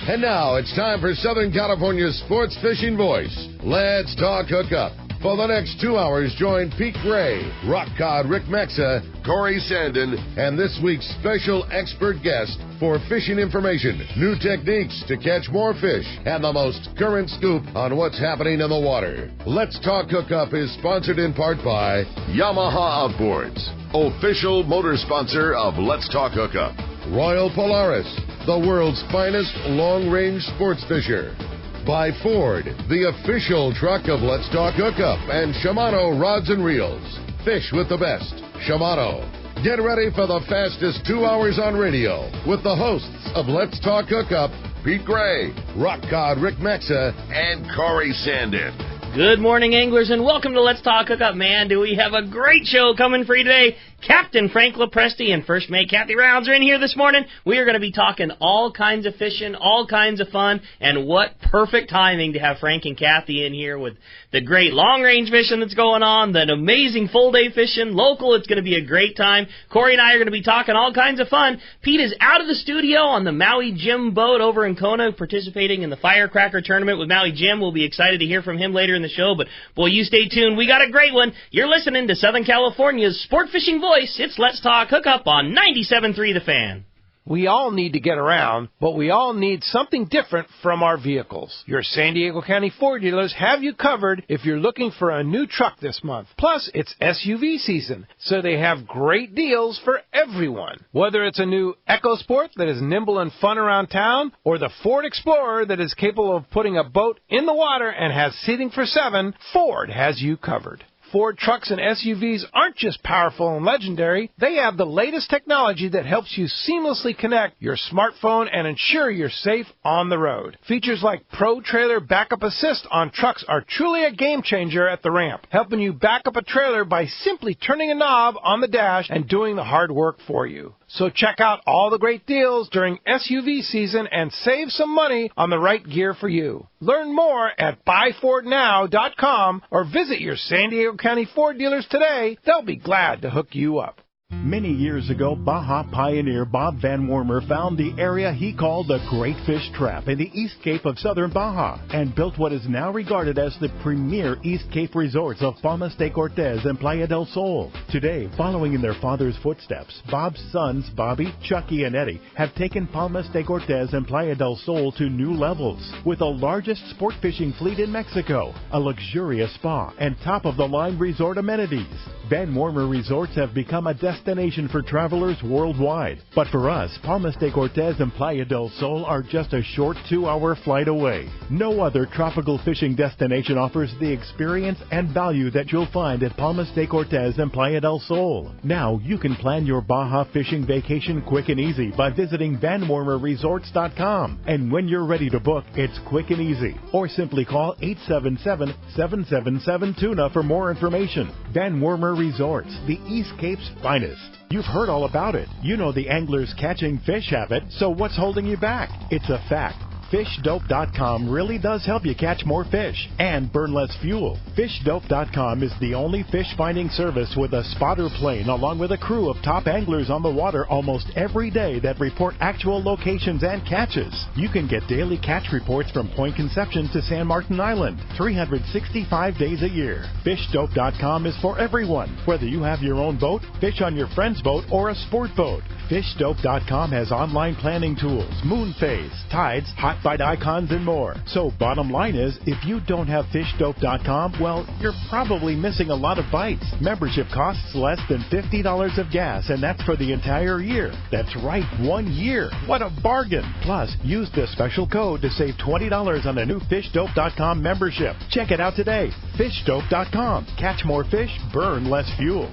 And now it's time for Southern California's sports fishing voice. Let's talk hookup. For the next 2 hours, join Pete Gray, Rock Cod Rick Mexa, Corey Sandin, and this week's special expert guest for fishing information, new techniques to catch more fish, and the most current scoop on what's happening in the water. Let's Talk Hookup is sponsored in part by Yamaha Outboards, official motor sponsor of Let's Talk Hookup. Royal Polaris, the world's finest long-range sports fisher. By Ford, the official truck of Let's Talk Hookup, and Shimano Rods and Reels. Fish with the best. Shimano. Get ready for the fastest 2 hours on radio with the hosts of Let's Talk Hookup, Pete Gray, Rock Cod Rick Mexa, and Corey Sandin. Good morning, anglers, and welcome to Let's Talk Hookup. Man, do we have a great show coming for you today. Captain Frank LoPreste and First Mate Kathy Rounds are in here this morning. We are going to be talking all kinds of fishing, all kinds of fun, and what perfect timing to have Frank and Kathy in here with the great long-range fishing that's going on, the amazing full-day fishing, local. It's going to be a great time. Corey and I are going to be talking all kinds of fun. Pete is out of the studio on the Maui Jim boat over in Kona, participating in the Firecracker Tournament with Maui Jim. We'll be excited to hear from him later in the show, but boy, you stay tuned. We got a great one. You're listening to Southern California's sport fishing voice. It's Let's Talk Hookup on 97.3 The Fan. We all need to get around, but we all need something different from our vehicles. Your San Diego County Ford dealers have you covered if you're looking for a new truck this month. Plus, it's SUV season, so they have great deals for everyone. Whether it's a new EcoSport that is nimble and fun around town, or the Ford Explorer that is capable of putting a boat in the water and has seating for 7, Ford has you covered. Ford trucks and SUVs aren't just powerful and legendary. They have the latest technology that helps you seamlessly connect your smartphone and ensure you're safe on the road. Features like Pro Trailer Backup Assist on trucks are truly a game changer at the ramp, helping you back up a trailer by simply turning a knob on the dash and doing the hard work for you. So check out all the great deals during SUV season and save some money on the right gear for you. Learn more at buyfordnow.com or visit your San Diego County Ford dealers today. They'll be glad to hook you up. Many years ago, Baja pioneer Bob Van Wormer found the area he called the Great Fish Trap in the East Cape of southern Baja and built what is now regarded as the premier East Cape resorts of Palmas de Cortez and Playa del Sol. Today, following in their father's footsteps, Bob's sons, Bobby, Chucky, and Eddie, have taken Palmas de Cortez and Playa del Sol to new levels. With the largest sport fishing fleet in Mexico, a luxurious spa, and top-of-the-line resort amenities, Van Wormer Resorts have become a destination for travelers worldwide. But for us, Palmas de Cortez and Playa del Sol are just a short 2-hour flight away. No other tropical fishing destination offers the experience and value that you'll find at Palmas de Cortez and Playa del Sol. Now you can plan your Baja fishing vacation quick and easy by visiting VanWormerResorts.com. And when you're ready to book, it's quick and easy. Or simply call 877-777-TUNA for more information. Van Wormer Resorts, the East Cape's finest. You've heard all about it. You know the angler's catching fish habit, so what's holding you back? It's a fact. FishDope.com really does help you catch more fish and burn less fuel. FishDope.com is the only fish finding service with a spotter plane along with a crew of top anglers on the water almost every day that report actual locations and catches. You can get daily catch reports from Point Conception to San Martin Island, 365 days a year. FishDope.com is for everyone, whether you have your own boat, fish on your friend's boat, or a sport boat. FishDope.com has online planning tools, moon phase, tides, hot bite icons, and more. So bottom line is, if you don't have FishDope.com, well, you're probably missing a lot of bites. Membership costs less than $50 of gas, and that's for the entire year. That's right, 1 year. What a bargain. Plus, use the special code to save $20 on a new FishDope.com membership. Check it out today. FishDope.com. Catch more fish, burn less fuel.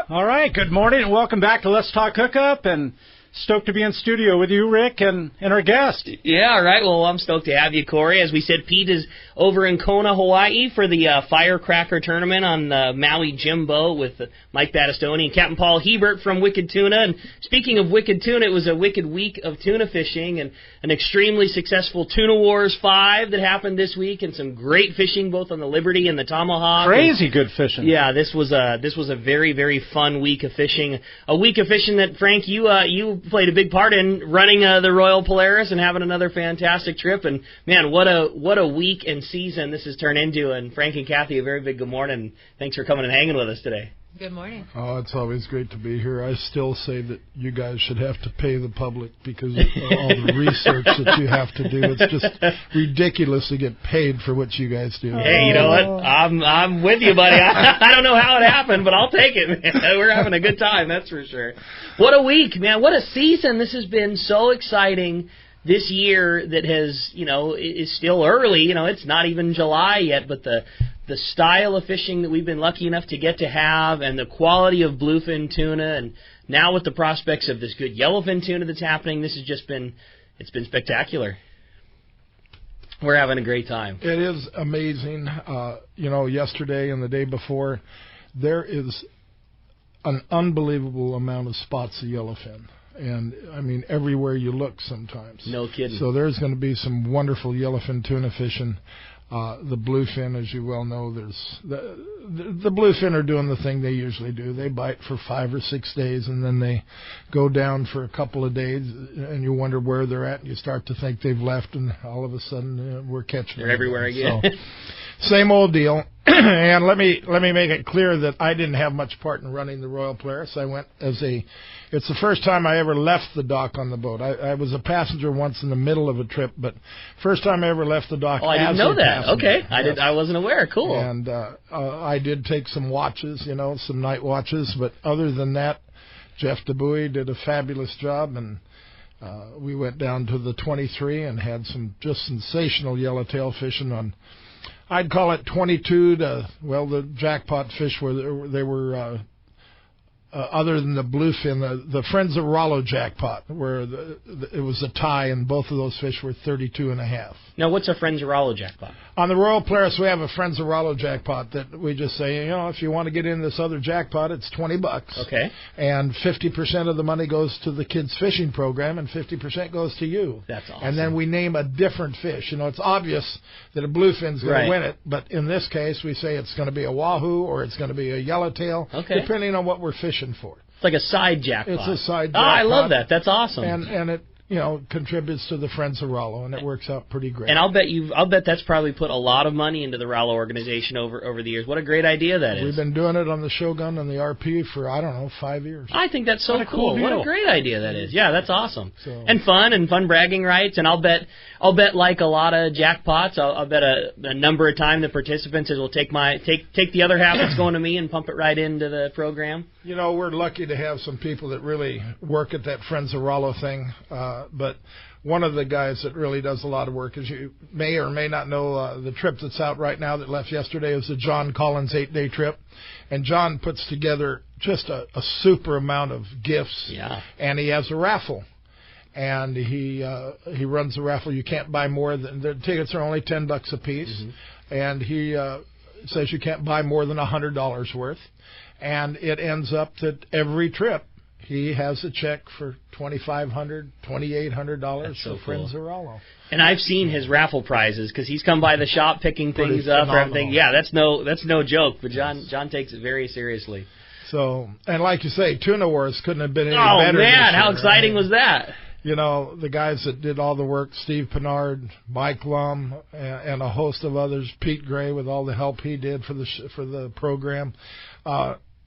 All right, good morning and welcome back to Let's Talk Hookup, and stoked to be in studio with you, Rick, and our guest. Yeah, all right. Well, I'm stoked to have you, Corey. As we said, Pete is over in Kona, Hawaii for the Firecracker Tournament on the Maui Jimbo with Mike Battistoni and Captain Paul Hebert from Wicked Tuna. And speaking of Wicked Tuna, it was a wicked week of tuna fishing and an extremely successful Tuna Wars 5 that happened this week, and some great fishing both on the Liberty and the Tomahawk. Crazy good fishing. Yeah, this was a very, very fun week of fishing. A week of fishing that, Frank, you played a big part in running the Royal Polaris and having another fantastic trip. And, man, what a week and season this has turned into. And Frank and Kathy, a very big good morning. Thanks for coming and hanging with us today. Good morning. Oh, it's always great to be here. I still say that you guys should have to pay the public because of all the research that you have to do. It's just ridiculous to get paid for what you guys do. Hey, you know what? I'm with you, buddy. I don't know how it happened, but I'll take it, man. We're having a good time, that's for sure. What a week, man. What a season. This has been so exciting. This year that has, is still early. It's not even July yet, but the style of fishing that we've been lucky enough to get to have and the quality of bluefin tuna, and now with the prospects of this good yellowfin tuna that's happening, this has just been, it's been spectacular. We're having a great time. It is amazing. Yesterday and the day before, there is an unbelievable amount of spots of yellowfin. And, everywhere you look sometimes. No kidding. So there's going to be some wonderful yellowfin tuna fishing. The bluefin, as you well know, the bluefin are doing the thing they usually do. They bite for 5 or 6 days, and then they go down for a couple of days, and you wonder where they're at, and you start to think they've left, and all of a sudden we're catching them. They're everywhere again. So, same old deal. And let me make it clear that I didn't have much part in running the Royal Polaris. I went it's the first time I ever left the dock on the boat. I was a passenger once in the middle of a trip, but first time I ever left the dock. Oh, I didn't know that. Passenger. Okay, Yes. I wasn't aware. Cool. And I did take some watches, some night watches, but other than that, Jeff DeBuy did a fabulous job, and we went down to the 23 and had some just sensational yellowtail fishing on. I'd call it 22 to, the jackpot fish where they were, other than the bluefin, the Friends of Rollo jackpot, where it was a tie, and both of those fish were 32.5. Now, what's a Friends of Rollo jackpot? On the Royal Polaris, we have a Friends of Rollo jackpot that we just say, if you want to get in this other jackpot, it's $20. Okay. And 50% of the money goes to the kids' fishing program, and 50% goes to you. That's awesome. And then we name a different fish. It's obvious that a bluefin's going to win it, but in this case, we say it's going to be a wahoo or it's going to be a yellowtail, depending on what we're fishing for. It's like a side jackpot. It's a side jackpot. Oh, I love that. That's awesome. And it contributes to the Friends of Rollo, and it works out pretty great. And I'll bet that's probably put a lot of money into the Rollo organization over the years. What a great idea that is. We've been doing it on the Shogun and the RP for, 5 years. I think that's so cool. What a great idea that is. Yeah, that's awesome. So, and fun bragging rights. And I'll bet like a lot of jackpots, I'll bet a number of time the participants will take the other half that's going to me and pump it right into the program. We're lucky to have some people that really work at that Friends of Rollo thing. But one of the guys that really does a lot of work, as you may or may not know, the trip that's out right now that left yesterday was the John Collins 8-day trip. And John puts together just a super amount of gifts. Yeah. And he has a raffle. And he runs a raffle. You can't buy more than, the tickets are only $10 a piece. Mm-hmm. And he says you can't buy more than $100 worth. And it ends up that every trip, he has a check for $2,500, $2,800 for Friends of Rollo. And I've seen his raffle prizes because he's come by the shop picking things up or everything. Yeah, that's no joke. But John takes it very seriously. So, and like you say, Tuna Wars couldn't have been any better. Oh man, how exciting was that? The guys that did all the work, Steve Pinard, Mike Lum, and a host of others, Pete Gray with all the help he did for the program.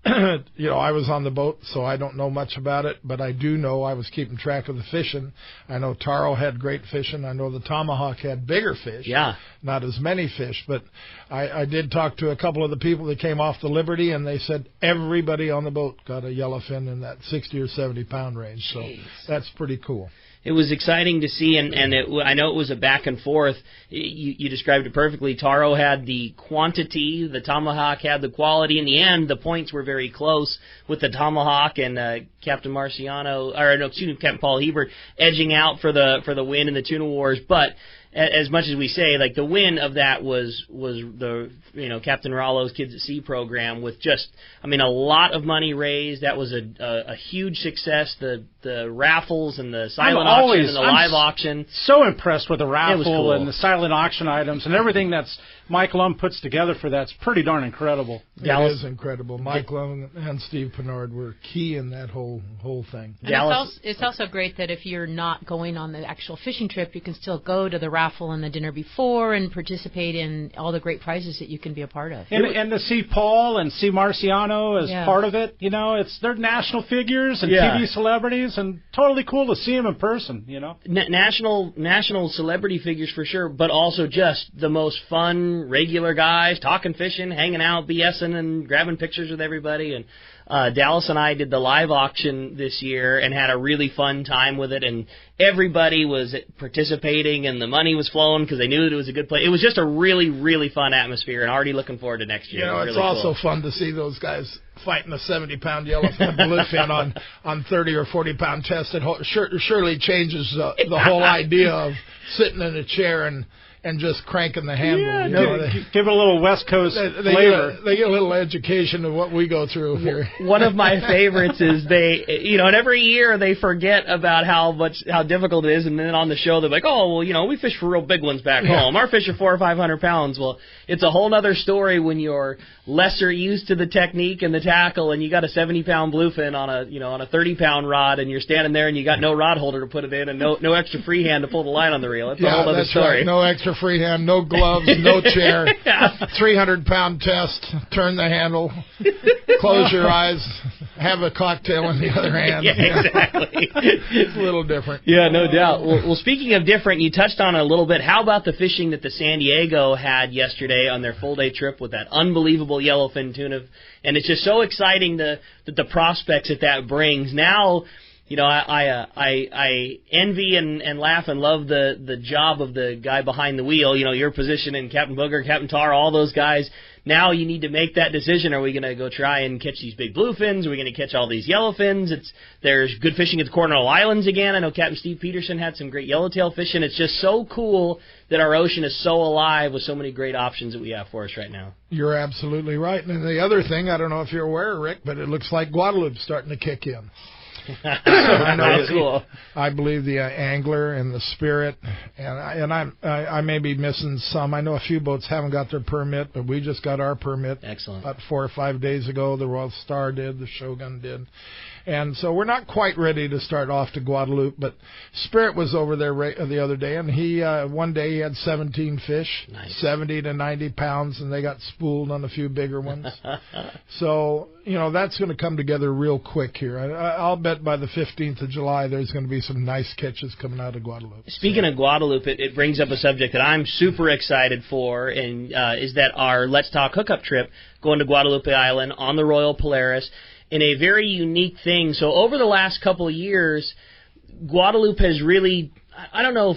I was on the boat, so I don't know much about it, but I do know I was keeping track of the fishing. I know Taro had great fishing. I know the Tomahawk had bigger fish. Yeah. Not as many fish, but I did talk to a couple of the people that came off the Liberty, and they said everybody on the boat got a yellowfin in that 60 or 70 pound range. Jeez. So that's pretty cool. It was exciting to see, and I know it was a back and forth. You described it perfectly. Taro had the quantity, the Tomahawk had the quality. In the end, the points were very close with the Tomahawk and Captain Captain Paul Hebert edging out for the win in the Tuna Wars. But as much as we say, like, the win of that was the Captain Rollo's Kids at Sea program with just, a lot of money raised. That was a huge success. The raffles and the silent auction and the live auction. So impressed with the raffle cool. and the silent auction items and everything that's Mike Lum puts together for that's pretty darn incredible. It is incredible. Mike Lum and Steve Pennard were key in that whole thing. And it's also great that if you're not going on the actual fishing trip, you can still go to the raffle and the dinner before and participate in all the great prizes that you can be a part of. And to see Paul and see Marciano as part of it, they're national figures and TV celebrities, and totally cool to see them in person, National celebrity figures for sure, but also just the most fun, regular guys, talking fishing, hanging out, BSing, and grabbing pictures with everybody. And Dallas and I did the live auction this year and had a really fun time with it, and everybody was participating, and the money was flowing because they knew that it was a good place. It was just a really, really fun atmosphere, and already looking forward to next year. It's really also fun to see those guys fighting a 70-pound yellowfin bluefin on 30 or 40-pound test. It surely changes the whole idea of sitting in a chair and just cranking the handle. Give it a little West Coast flavor. They get a little education of what we go through here. One of my favorites is and every year they forget about how difficult it is, and then on the show they're like, we fish for real big ones back home. Our fish are 400 or 500 pounds. Well, it's a whole other story when you're lesser used to the technique and the tackle, and you got a 70-pound bluefin on a 30-pound rod, and you're standing there and you got no rod holder to put it in, and no extra freehand to pull the line on the reel. That's a whole other story. Right. No extra freehand, no gloves, no chair, 300-pound test, turn the handle, close your eyes, have a cocktail in the other hand. Yeah, exactly. It's a little different. Yeah, no doubt. Well, speaking of different, you touched on it a little bit. How about the fishing that the San Diego had yesterday on their full-day trip with that unbelievable yellowfin tuna? And it's just so exciting that the prospects that brings. Now, I envy and laugh and love the job of the guy behind the wheel. Your position, and Captain Booger, Captain Tar, all those guys. Now you need to make that decision. Are we going to go try and catch these big bluefins? Are we going to catch all these yellowfins? There's good fishing at the Coronado Islands again. I know Captain Steve Peterson had some great yellowtail fishing. It's just so cool that our ocean is so alive with so many great options that we have for us right now. You're absolutely right. And the other thing, I don't know if you're aware, Rick, but it looks like Guadalupe's starting to kick in. I know. That's cool. I believe the angler and the spirit, and I may be missing some. I know a few boats haven't got their permit, but we just got our permit. Excellent. About 4 or 5 days ago. The Royal Star did, the Shogun did. And so we're not quite ready to start off to Guadalupe, but Spirit was over there the other day, and he one day he had 17 fish, 70 to 90 pounds, and they got spooled on a few bigger ones. So, that's going to come together real quick here. I'll bet by the 15th of July there's going to be some nice catches coming out of Guadalupe. Speaking of Guadalupe, it brings up a subject that I'm super excited for, and is that our Let's Talk Hookup trip going to Guadalupe Island on the Royal Polaris, in a very unique thing. So over the last couple of years, Guadalupe has really, I don't know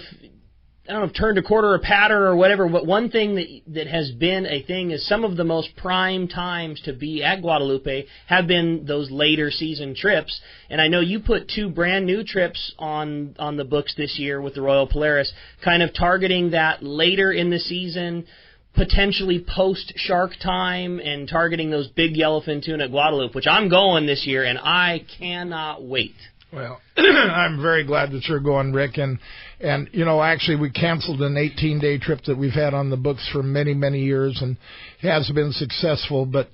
if turned a quarter or pattern or whatever, but one thing that has been a thing is some of the most prime times to be at Guadalupe have been those later season trips. And I know you put 2 brand new trips on the books this year with the Royal Polaris, kind of targeting that later in the season, potentially post-shark time, and targeting those big yellowfin tuna at Guadalupe, which I'm going this year, and I cannot wait. Well, I'm very glad that you're going, Rick. And actually we canceled an 18-day trip that we've had on the books for many, many years, and it has been successful. But,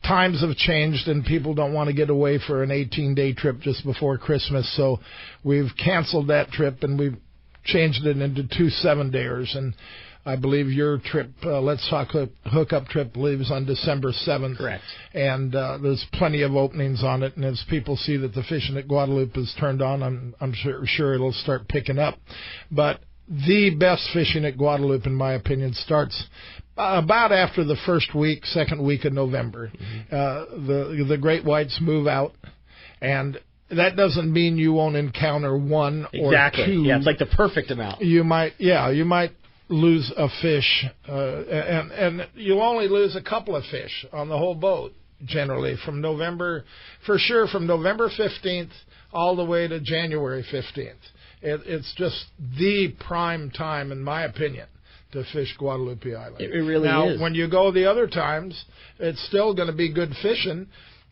times have changed, and people don't want to get away for an 18-day trip just before Christmas. So we've canceled that trip, and we've changed it into 2 7-dayers. And I believe your trip, Let's Talk Hookup trip, leaves on December 7th. Correct. And there's plenty of openings on it. And as people see that the fishing at Guadalupe is turned on, I'm sure it'll start picking up. But the best fishing at Guadalupe, in my opinion, starts about after the second week of November. Mm-hmm. The great whites move out, and that doesn't mean you won't encounter one or two. Yeah, it's like the perfect amount. You might lose a fish, and you'll only lose a couple of fish on the whole boat, generally, from November 15th all the way to January 15th. It's just the prime time, in my opinion, to fish Guadalupe Island. It really is. Now, when you go the other times, it's still going to be good fishing,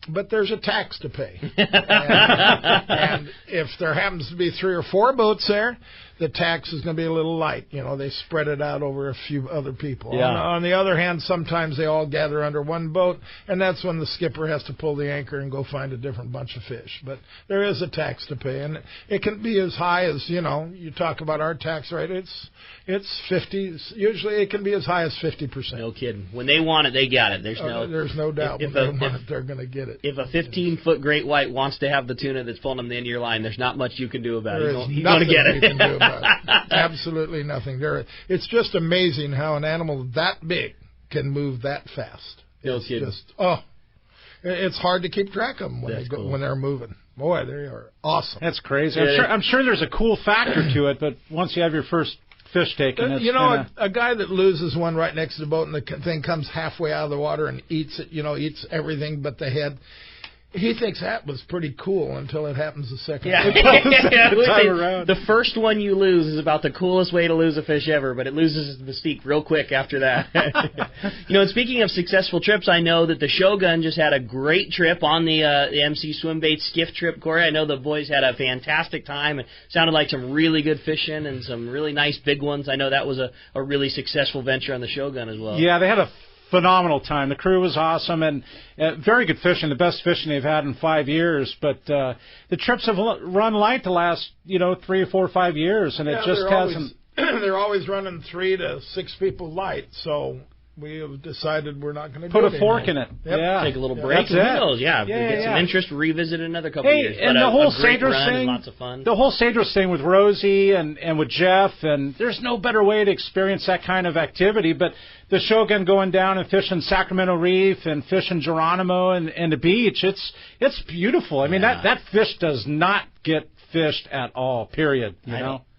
but there's a tax to pay. and if there happens to be 3 or 4 boats there, the tax is going to be a little light. You know, they spread it out over a few other people. Yeah. On the other hand, sometimes they all gather under one boat, and that's when the skipper has to pull the anchor and go find a different bunch of fish. But there is a tax to pay, and it can be as high as, you know, you talk about our tax rate, it's 50. Usually it can be as high as 50%. No kidding. When they want it, they got it. There's no doubt. When they want it, they're going to get it. If a 15-foot great white wants to have the tuna that's pulling them the end of your line, there's not much you can do about it. He's going to get it. You can do about it. Absolutely nothing. It's just amazing how an animal that big can move that fast. It's hard to keep track of them when they're moving. Boy, they are awesome. That's crazy. I'm sure there's a cool factor to it, but once you have your first fish taken, it's a guy that loses one right next to the boat and the thing comes halfway out of the water and eats it, eats everything but the head. He thinks that was pretty cool until it happens the second time. The first one you lose is about the coolest way to lose a fish ever, but it loses its mystique real quick after that. And speaking of successful trips, I know that the Shogun just had a great trip on the MC Swim Bait skiff trip, Corey. I know the boys had a fantastic time. It sounded like some really good fishing and some really nice big ones. I know that was a really successful venture on the Shogun as well. Yeah, they had a phenomenal time. The crew was awesome and very good fishing, the best fishing they've had in 5 years. But the trips have run light the last 3 or 4 or 5 years, and it just hasn't. They're always running 3 to 6 people light, so we have decided we're not going to put a fork in it. Yep. Yeah, take a little break. Who knows? Get some interest, revisit it another couple of years. And the whole Cedros thing, lots of fun. The whole Cedros thing with Rosie and with Jeff, and there's no better way to experience that kind of activity. But the Shogun going down and fishing Sacramento Reef and fishing Geronimo and the beach, it's beautiful. I mean, that fish does not get fished at all. Period.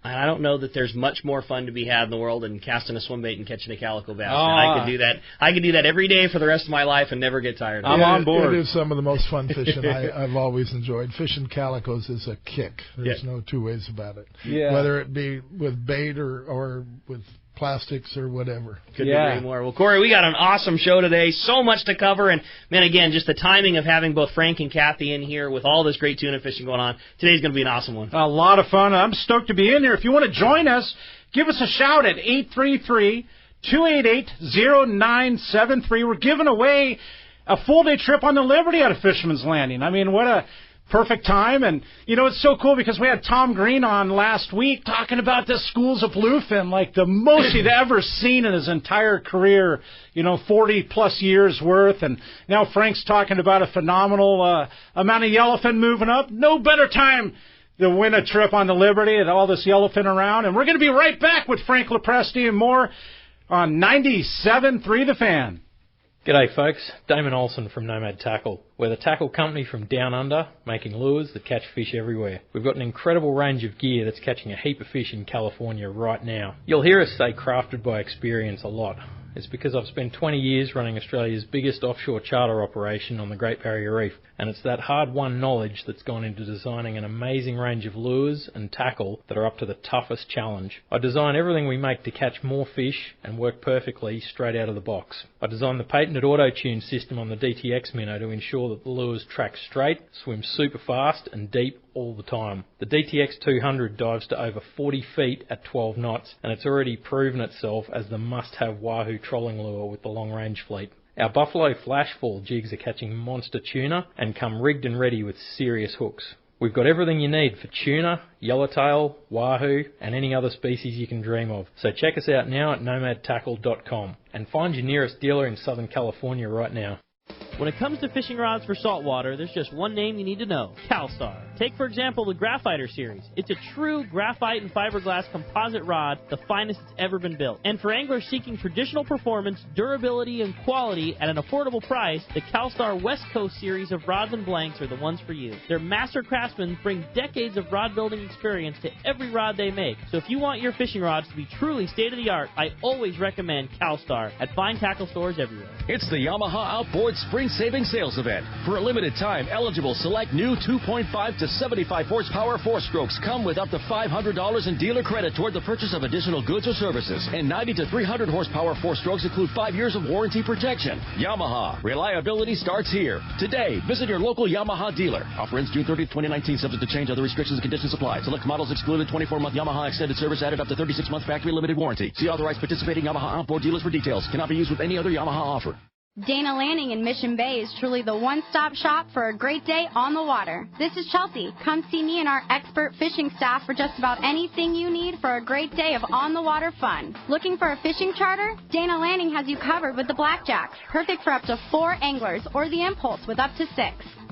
I don't know that there's much more fun to be had in the world than casting a swim bait and catching a calico bass. I could do that. I could do that every day for the rest of my life and never get tired of it. I'm on board. It is some of the most fun fishing I've always enjoyed. Fishing calicos is a kick. There's no two ways about it. Yeah. Whether it be with bait or with plastics or whatever. Couldn't agree more. Well, Corey, we got an awesome show today. So much to cover. And, man, again, just the timing of having both Frank and Kathy in here with all this great tuna fishing going on. Today's going to be an awesome one. A lot of fun. I'm stoked to be in here. If you want to join us, give us a shout at 833-288-0973. We're giving away a full-day trip on the Liberty out of Fisherman's Landing. I mean, what a perfect time. And, it's so cool because we had Tom Green on last week talking about the schools of bluefin, like the most he'd ever seen in his entire career, 40-plus years worth. And now Frank's talking about a phenomenal amount of yellowfin moving up. No better time to win a trip on the Liberty and all this yellowfin around. And we're going to be right back with Frank LoPreste and more on 97.3 The Fan. G'day folks, Damon Olsen from Nomad Tackle. We're the tackle company from down under, making lures that catch fish everywhere. We've got an incredible range of gear that's catching a heap of fish in California right now. You'll hear us say crafted by experience a lot. It's because I've spent 20 years running Australia's biggest offshore charter operation on the Great Barrier Reef, and it's that hard-won knowledge that's gone into designing an amazing range of lures and tackle that are up to the toughest challenge. I design everything we make to catch more fish and work perfectly straight out of the box. I designed the patented auto-tune system on the DTX Minnow to ensure that the lures track straight, swim super fast and deep all the time. The DTX 200 dives to over 40 feet at 12 knots, and it's already proven itself as the must-have wahoo trolling lure with the long-range fleet. Our Buffalo Flashfall jigs are catching monster tuna and come rigged and ready with serious hooks. We've got everything you need for tuna, yellowtail, wahoo, and any other species you can dream of. So check us out now at nomadtackle.com and find your nearest dealer in Southern California right now. When it comes to fishing rods for saltwater, there's just one name you need to know: CalStar. Take, for example, the Graphiter series. It's a true graphite and fiberglass composite rod, the finest it's ever been built. And for anglers seeking traditional performance, durability, and quality at an affordable price, the CalStar West Coast series of rods and blanks are the ones for you. Their master craftsmen bring decades of rod building experience to every rod they make. So if you want your fishing rods to be truly state-of-the-art, I always recommend CalStar at fine tackle stores everywhere. It's the Yamaha Outboard Spring saving sales event. For a limited time, eligible select new 2.5 to 75 horsepower 4-strokes come with up to $500 in dealer credit toward the purchase of additional goods or services. And 90 to 300 horsepower 4-strokes include 5 years of warranty protection. Yamaha. Reliability starts here. Today, visit your local Yamaha dealer. Offer ends June 30th, 2019, subject to change. Other restrictions and conditions apply. Select models excluded. 24-month Yamaha extended service added up to 36-month factory limited warranty. See authorized participating Yamaha outboard dealers for details. Cannot be used with any other Yamaha offer. Dana Landing in Mission Bay is truly the one-stop shop for a great day on the water. This is Chelsea. Come see me and our expert fishing staff for just about anything you need for a great day of on-the-water fun. Looking for a fishing charter? Dana Landing has you covered with the Blackjacks, perfect for up to 4 anglers, or the Impulse with up to 6.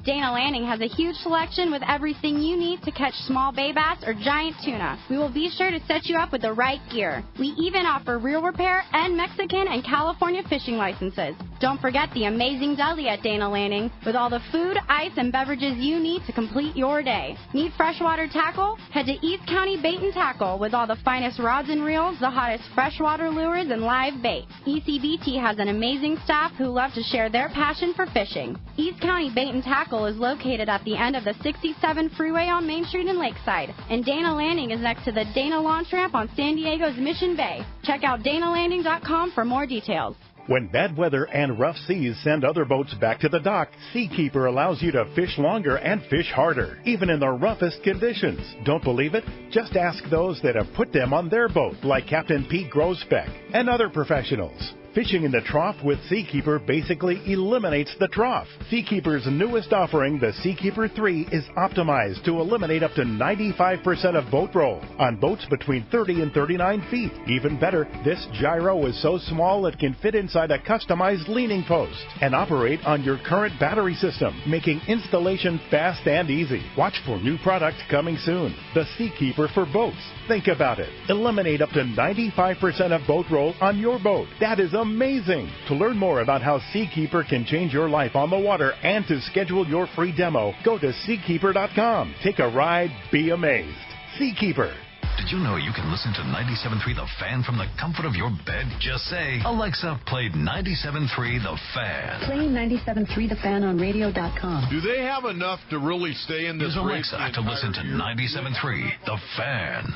Dana Landing has a huge selection with everything you need to catch small bay bass or giant tuna. We will be sure to set you up with the right gear. We even offer reel repair and Mexican and California fishing licenses. Don't forget the amazing deli at Dana Landing with all the food, ice, and beverages you need to complete your day. Need freshwater tackle? Head to East County Bait and Tackle with all the finest rods and reels, the hottest freshwater lures, and live bait. ECBT has an amazing staff who love to share their passion for fishing. East County Bait and Tackle is located at the end of the 67 freeway on Main Street in Lakeside, and Dana Landing is next to the Dana Launch Ramp on San Diego's Mission Bay. Check out danalanding.com for more details. When bad weather and rough seas send other boats back to the dock, Seakeeper allows you to fish longer and fish harder, even in the roughest conditions. Don't believe it? Just ask those that have put them on their boat, like Captain Pete Grosbeck and other professionals. Fishing in the trough with Seakeeper basically eliminates the trough. Seakeeper's newest offering, the Seakeeper 3, is optimized to eliminate up to 95% of boat roll on boats between 30 and 39 feet. Even better, this gyro is so small it can fit inside a customized leaning post and operate on your current battery system, making installation fast and easy. Watch for new product coming soon. The Seakeeper for boats. Think about it. Eliminate up to 95% of boat roll on your boat. That is amazing. To learn more about how Seakeeper can change your life on the water and to schedule your free demo, go to Seakeeper.com. Take a ride, be amazed. Seakeeper. Did you know you can listen to 97.3 The Fan from the comfort of your bed? Just say, Alexa, play 97.3 The Fan. Play 97.3 The Fan on radio.com. Do they have enough to really stay in this Use race? Alexa to listen to 97.3 The Fan.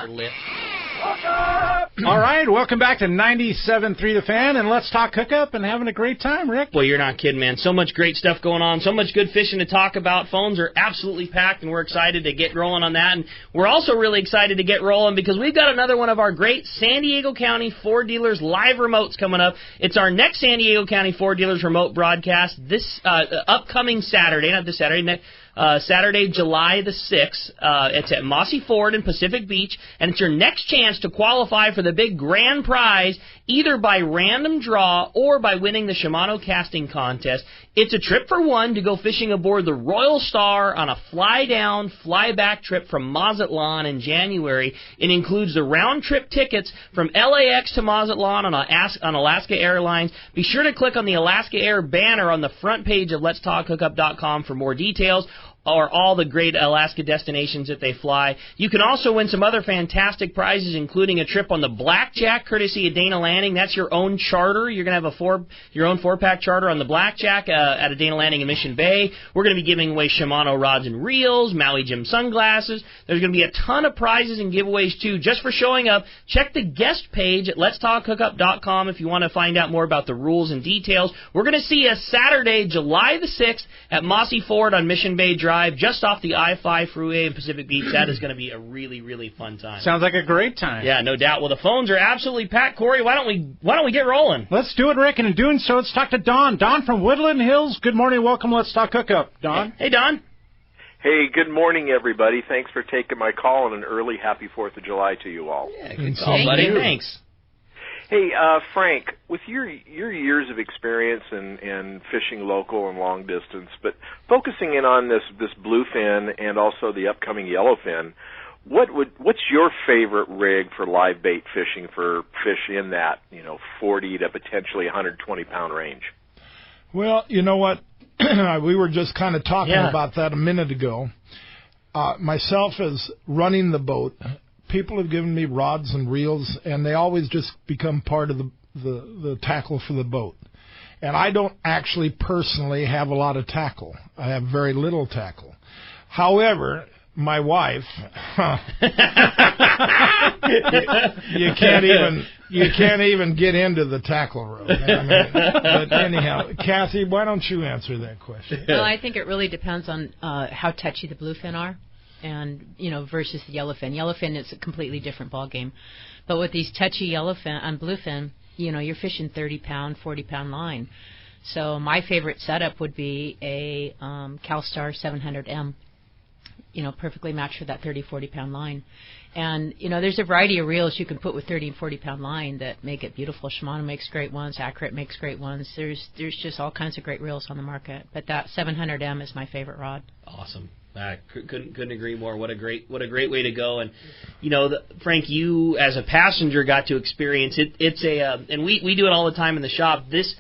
All right, welcome back to 97.3 The Fan, and let's talk hookup and having a great time, Rick. Well, you're not kidding, man. So much great stuff going on, so much good fishing to talk about. Phones are absolutely packed, and we're excited to get rolling on that. And we're also really excited to get rolling because we've got another one of our great San Diego County Ford Dealers live remotes coming up. It's our next San Diego County Ford Dealers remote broadcast this upcoming Saturday, not this Saturday, Saturday, July the 6th. It's at Mossy Ford in Pacific Beach, and it's your next chance to qualify for the big grand prize, either by random draw or by winning the Shimano casting contest. It's a trip for one to go fishing aboard the Royal Star on a fly-down, fly-back trip from Mazatlan in January. It includes the round-trip tickets from LAX to Mazatlan on Alaska Airlines. Be sure to click on the Alaska Air banner on the front page of letstalkhookup.com for more details, or all the great Alaska destinations that they fly. You can also win some other fantastic prizes, including a trip on the Blackjack, courtesy of Dana Landing. That's your own charter. You're going to have your own 4-pack charter on the Blackjack at a Dana Landing in Mission Bay. We're going to be giving away Shimano rods and reels, Maui Jim sunglasses. There's going to be a ton of prizes and giveaways, too, just for showing up. Check the guest page at letstalkhookup.com if you want to find out more about the rules and details. We're going to see you Saturday, July the 6th at Mossy Ford on Mission Bay Drive, just off the I-5 freeway in Pacific Beach. That is going to be a really, really fun time. Sounds like a great time. Yeah, no doubt. Well, the phones are absolutely packed. Corey, why don't we get rolling? Let's do it, Rick. And in doing so, let's talk to Don. Don from Woodland Hills. Good morning. Welcome. Let's talk hookup. Don. Hey, Don. Hey, good morning, everybody. Thanks for taking my call, and an early happy 4th of July to you all. Yeah, good call, buddy. Thanks. Hey, Frank, with your years of experience in fishing local and long distance, but focusing in on this bluefin and also the upcoming yellowfin, what's your favorite rig for live bait fishing for fish in that 40 to potentially 120 pound range? Well, you know what? We were just kind of talking about that a minute ago. Myself as running the boat, people have given me rods and reels, and they always just become part of the tackle for the boat. And I don't actually personally have a lot of tackle. I have very little tackle. However, my wife, you can't even get into the tackle room. I mean, but anyhow, Kathy, why don't you answer that question? Well, I think it really depends on how touchy the bluefin are, and versus the yellowfin. Yellowfin is a completely different ball game, but with these touchy yellowfin and bluefin, you're fishing 30-pound, 40-pound line. So my favorite setup would be a CalStar 700M. Perfectly matched for that 30, 40-pound line. And, there's a variety of reels you can put with 30 and 40-pound line that make it beautiful. Shimano makes great ones. Accurate makes great ones. There's just all kinds of great reels on the market. But that 700M is my favorite rod. Awesome. I couldn't agree more. What a great way to go. And Frank, you as a passenger got to experience it. It's and we do it all the time in the shop. This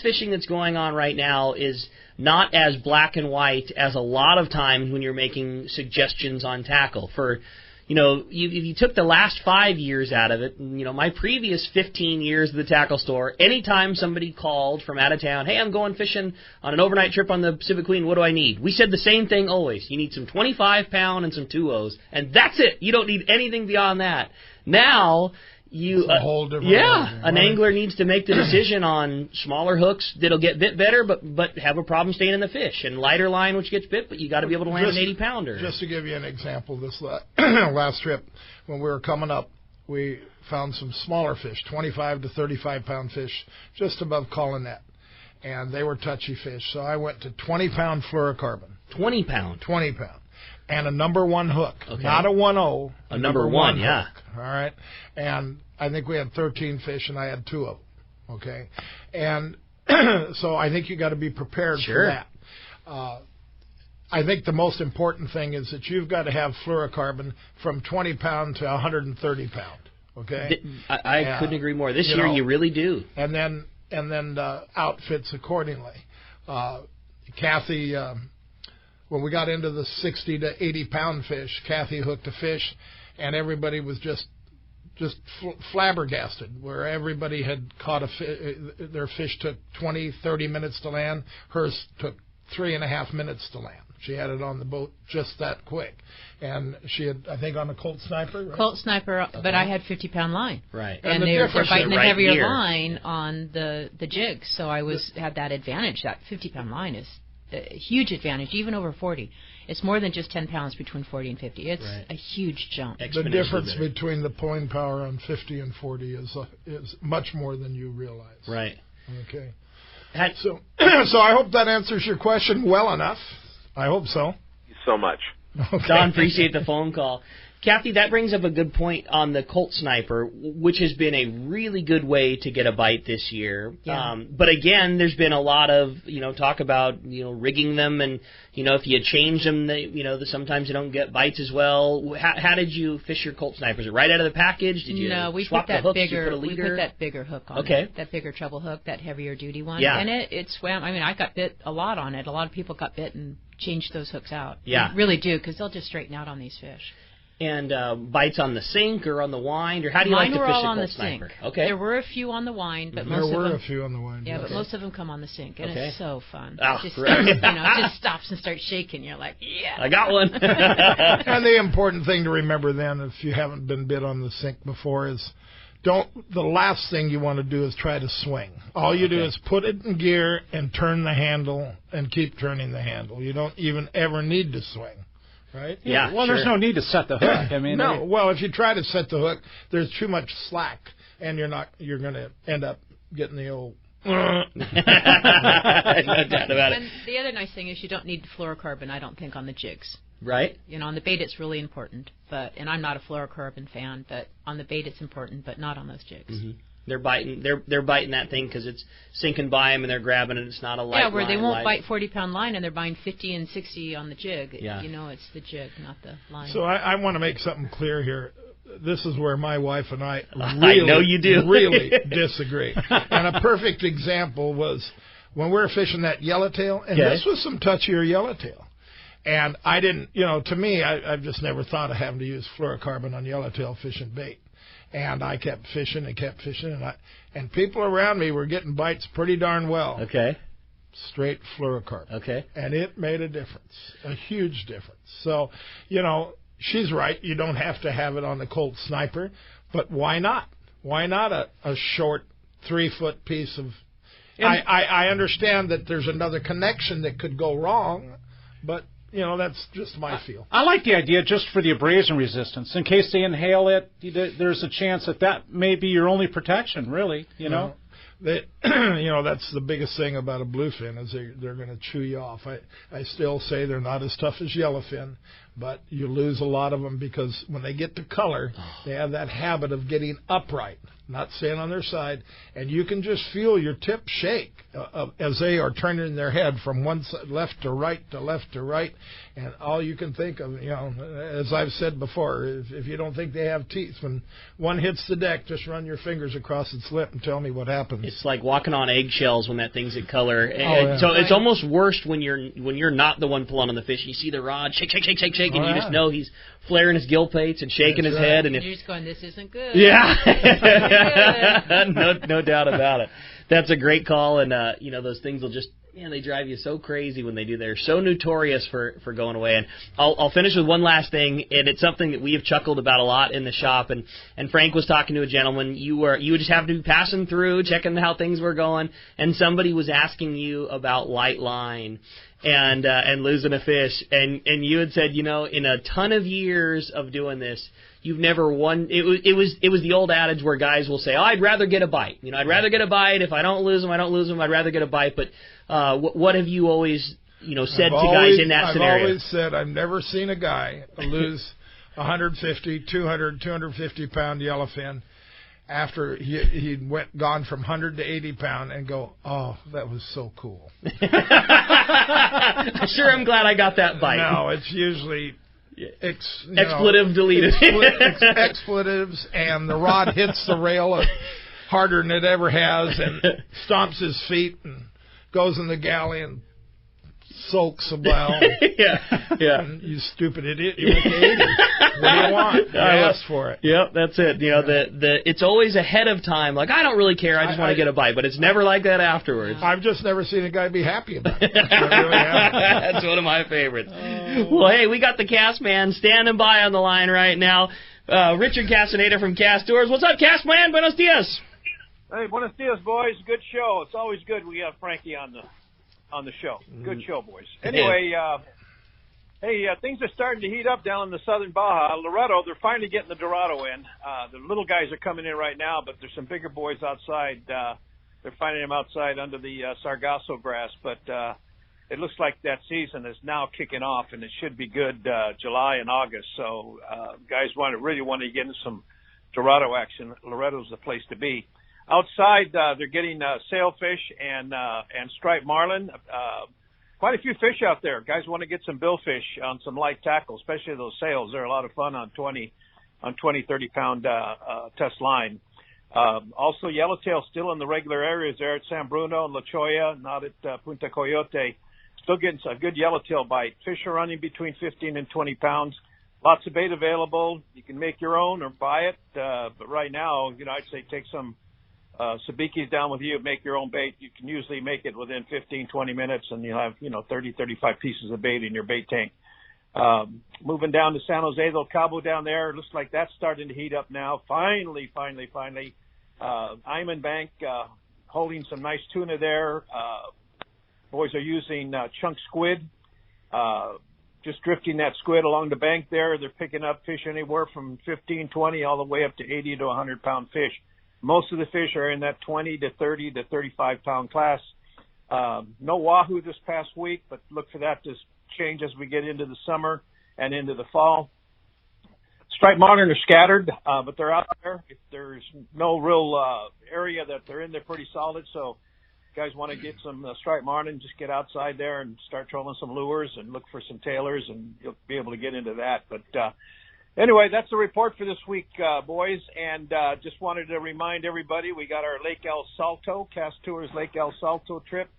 fishing that's going on right now is not as black and white as a lot of times when you're making suggestions on tackle. For you took the last 5 years out of it, my previous 15 years of the tackle store, anytime somebody called from out of town, hey, I'm going fishing on an overnight trip on the Pacific Queen, what do I need? We said the same thing always. You need some 25-pound and some 2-0s, and that's it. You don't need anything beyond that. Now, it's a whole different an angler needs to make the decision on smaller hooks that'll get bit better, but have a problem staying in the fish, and lighter line which gets bit, but you got to be able to land an 80-pounder. Just to give you an example, this last trip when we were coming up, we found some smaller fish, 25 to 35-pound fish, just above Collinet, and they were touchy fish. So I went to 20-pound fluorocarbon. 20-pound. 20-pound. And a number 1 hook, okay. Not a 1-0. A number 1, yeah. Hook, all right, and I think we had 13 fish, and I had 2 of them. Okay, and so I think you got to be prepared for that. I think the most important thing is that you've got to have fluorocarbon from 20-pound to 130-pound. Okay, I couldn't agree more. This year, you really do. And then outfits accordingly. Kathy. When we got into the 60 to 80-pound fish, Kathy hooked a fish, and everybody was just flabbergasted, where everybody had caught their fish took 20, 30 minutes to land. Hers took 3.5 minutes to land. She had it on the boat just that quick. And she had, I think, on a Colt Sniper, right? Colt Sniper, but I had 50-pound line. Right. And they were biting the heavier line on the jig, so I had that advantage. That 50-pound line is a huge advantage, even over 40. It's more than just 10 pounds between 40 and 50. It's a huge jump. The difference between the pulling power on 50 and 40 is much more than you realize. Right. Okay. So I hope that answers your question well enough. I hope so. Thank you so much. Okay. Don, appreciate the phone call. Kathy, that brings up a good point on the Colt Sniper, which has been a really good way to get a bite this year. Yeah. But again, there's been a lot of talk about rigging them, and if you change them, sometimes they don't get bites as well. How did you fish your Colt Sniper? Is it right out of the package? Did you swap the hooks? Did you put a leader? We put that bigger hook on it, that bigger treble hook, that heavier duty one. Yeah. And it swam. I mean, I got bit a lot on it. A lot of people got bit and changed those hooks out. Yeah. They really do, because they'll just straighten out on these fish. And bites on the sink or on the wind, or how do you like to fish a Colt Sniper? Sink. Okay. There were a few on the wind, but most of them... There were a few on the wind. Yeah, but most of them come on the sink, and it's so fun. Oh, it just stops and starts shaking. You're like, yeah. I got one. And the important thing to remember then, if you haven't been bit on the sink before, is the last thing you want to do is try to swing. All you do is put it in gear and turn the handle and keep turning the handle. You don't even ever need to swing. Right? Yeah. Well, there's no need to set the hook. I mean, no. Well, if you try to set the hook, there's too much slack, and you're going to end up getting the old. No doubt about it. And the other nice thing is you don't need fluorocarbon, I don't think, on the jigs. Right. On the bait it's really important, and I'm not a fluorocarbon fan, but on the bait it's important, but not on those jigs. Mm-hmm. They're biting that thing because it's sinking by them and they're grabbing it. It's not a light line. Yeah, where they won't bite 40-pound line and they're buying 50 and 60 on the jig. Yeah. It's the jig, not the line. So I want to make something clear here. This is where my wife and I I know you do. really disagree. And a perfect example was when we were fishing that yellowtail, and this was some touchier yellowtail. And I didn't, to me, I've just never thought of having to use fluorocarbon on yellowtail fishing bait. And I kept fishing and kept fishing, and people around me were getting bites pretty darn well. Okay. Straight fluorocarp. Okay. And it made a difference, a huge difference. So, she's right. You don't have to have it on the Colt Sniper, but why not? Why not a short 3-foot piece of... I understand that there's another connection that could go wrong, but... that's just my feel. I like the idea just for the abrasion resistance. In case they inhale it, there's a chance that may be your only protection, really, That's the biggest thing about a bluefin is they're going to chew you off. I still say they're not as tough as yellowfin, but you lose a lot of them because when they get to color, they have that habit of getting upright, not staying on their side, and you can just feel your tip shake as they are turning their head from one side, left to right to left to right, and all you can think of, as I've said before, if you don't think they have teeth, when one hits the deck, just run your fingers across its lip and tell me what happens. It's like walking on eggshells when that thing's in color. Yeah. So it's almost worse when you're not the one pulling on the fish. You see the rod shake, and you just know he's flaring his gill plates and shaking his head. And you're just going, this isn't good. Yeah. No doubt about it. That's a great call, and those things will just they drive you so crazy when they do. They're so notorious for going away. And I'll finish with one last thing, and it's something that we have chuckled about a lot in the shop. And Frank was talking to a gentleman. You would just have to be passing through, checking how things were going, and somebody was asking you about light line and losing a fish, and you had said, in a ton of years of doing this, you've never won. It was the old adage where guys will say, I'd rather get a bite. I'd rather get a bite. If I don't lose them, I don't lose them. I'd rather get a bite. But what have you always said to guys in that scenario? I've always said I've never seen a guy lose 150, 200, 250-pound yellowfin after he'd gone from 100 to 80 pound and go, oh, that was so cool. Sure, I'm glad I got that bite. No, it's usually expletive deleted. Expletives, and the rod hits the rail harder than it ever has and stomps his feet and goes in the galley and soaks a while. Yeah. And you stupid idiot, you went to 80. What do you want? You asked for it. Yep, that's it. It's always ahead of time. Like, I don't really care. I just want to get a bite. But it's never like that afterwards. I've just never seen a guy be happy about it. I really haven't. That's one of my favorites. Well, hey, we got the Cast Man standing by on the line right now. Richard Castaneda from Cast Tours. What's up, Cast Man? Buenos dias. Hey, buenos dias, boys. Good show. It's always good we have Frankie on the show. Good show, boys. Anyway, things are starting to heat up down in the southern Baja. Loreto, they're finally getting the Dorado in. The little guys are coming in right now, but there's some bigger boys outside. They're finding them outside under the sargasso grass, but it looks like that season is now kicking off, and it should be good July and August. So guys really want to get into some Dorado action. Loreto's the place to be. Outside, they're getting sailfish and striped marlin. Quite a few fish out there. Guys want to get some billfish on some light tackle, especially those sails. They're a lot of fun on 20, 30-pound test line. Also, yellowtail still in the regular areas there at San Bruno and La Cholla, not at Punta Coyote. Still getting a good yellowtail bite. Fish are running between 15 and 20 pounds. Lots of bait available. You can make your own or buy it. But right now, I'd say take some sabikis down with you, make your own bait. You can usually make it within 15, 20 minutes, and you'll have, 30, 35 pieces of bait in your bait tank. Moving down to San Jose del Cabo down there, looks like that's starting to heat up now. Finally. Iman Bank holding some nice tuna there. Boys are using chunk squid, just drifting that squid along the bank there. They're picking up fish anywhere from 15, 20, all the way up to 80 to 100-pound fish. Most of the fish are in that 20 to 30 to 35-pound class. No wahoo this past week, but look for that to change as we get into the summer and into the fall. Striped marlin are scattered, but they're out there. If there's no real area that they're in, they're pretty solid. So if you guys want to get some striped marlin, just get outside there and start trolling some lures and look for some tailors, and you'll be able to get into that. But anyway, that's the report for this week, boys. And just wanted to remind everybody, we got our Lake El Salto, Cast Tours Lake El Salto trip,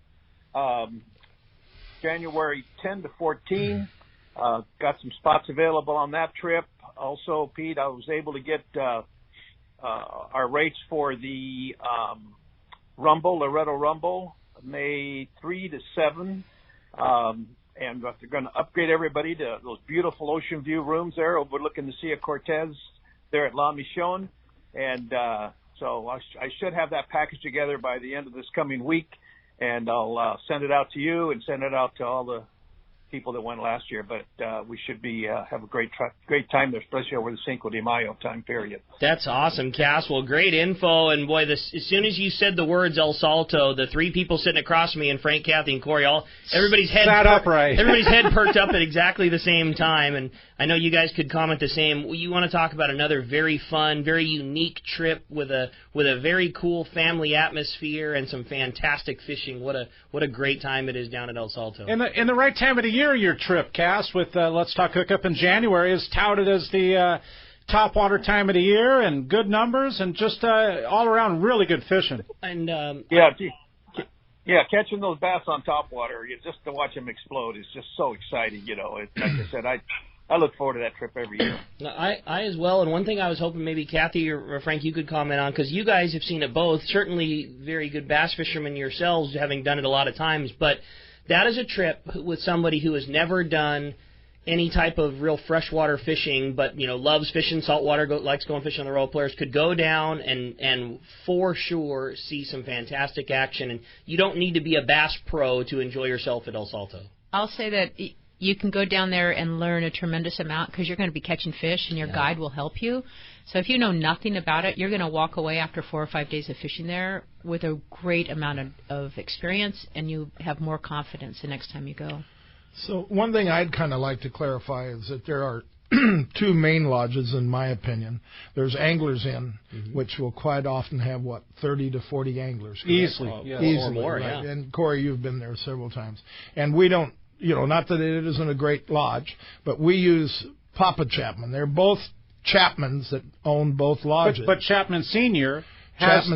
January 10 to 14. Got some spots available on that trip. Also, Pete, I was able to get our rates for the Loretto Rumble, May 3 to 7. And they're going to upgrade everybody to those beautiful ocean view rooms there overlooking the Sea of Cortez there at La Michon. And so I should have that package together by the end of this coming week, and I'll send it out to you and send it out to all the people that went last year. But we should have a great time there, especially over the Cinco de Mayo time period. That's awesome, Cass. Well, great info. And, boy, as soon as you said the words El Salto, the three people sitting across from me, and Frank, Kathy, and Corey, everybody's head perked up at exactly the same time. And I know you guys could comment the same. You want to talk about another very fun, very unique trip with a very cool family atmosphere and some fantastic fishing. What a great time it is down at El Salto. In the right time of the year, your trip, Cass, with Let's Talk Hookup in January is touted as the top water time of the year, and good numbers, and just all around really good fishing. And catching those bass on top water, just to watch them explode is just so exciting. Like I said, I look forward to that trip every year. I as well, and one thing I was hoping maybe Kathy or Frank you could comment on, because you guys have seen it both, certainly very good bass fishermen yourselves, having done it a lot of times, but that is a trip with somebody who has never done any type of real freshwater fishing, but loves fishing saltwater, likes going fishing on the Royal Polaris, could go down and for sure see some fantastic action. And you don't need to be a bass pro to enjoy yourself at El Salto. I'll say that you can go down there and learn a tremendous amount because you're going to be catching fish, and your guide will help you. So if you know nothing about it, you're going to walk away after 4 or 5 days of fishing there with a great amount of experience, and you have more confidence the next time you go. So one thing I'd kind of like to clarify is that there are two main lodges, in my opinion. There's Anglers Inn, which will quite often have, 30 to 40 anglers. Easily. Easily. Or more, right? yeah. And, Corey, you've been there several times. And we don't, not that it isn't a great lodge, but we use Papa Chapman. They're both Chapmans that own both lodges. But Chapman Sr. has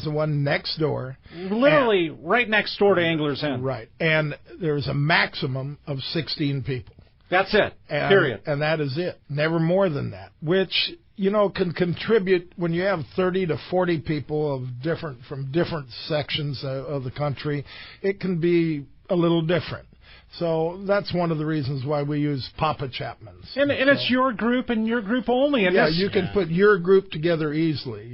the one next door. Literally right next door to Anglers Inn. Right. And there's a maximum of 16 people. That's it. Period. And that is it. Never more than that. Which, can contribute when you have 30 to 40 people from different sections of the country. It can be a little different. So that's one of the reasons why we use Papa Chapman's. And it's your group and your group only. And you can put your group together easily.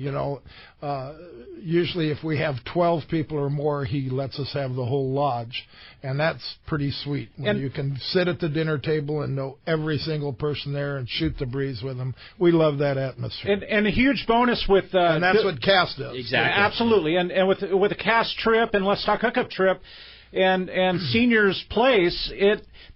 Usually if we have 12 people or more, he lets us have the whole lodge. And that's pretty sweet when you can sit at the dinner table and know every single person there and shoot the breeze with them. We love that atmosphere. And a huge bonus with... and that's what Cass does. Exactly. Absolutely. And with a Cass trip and Let's Talk Hookup trip... And Senior's Place,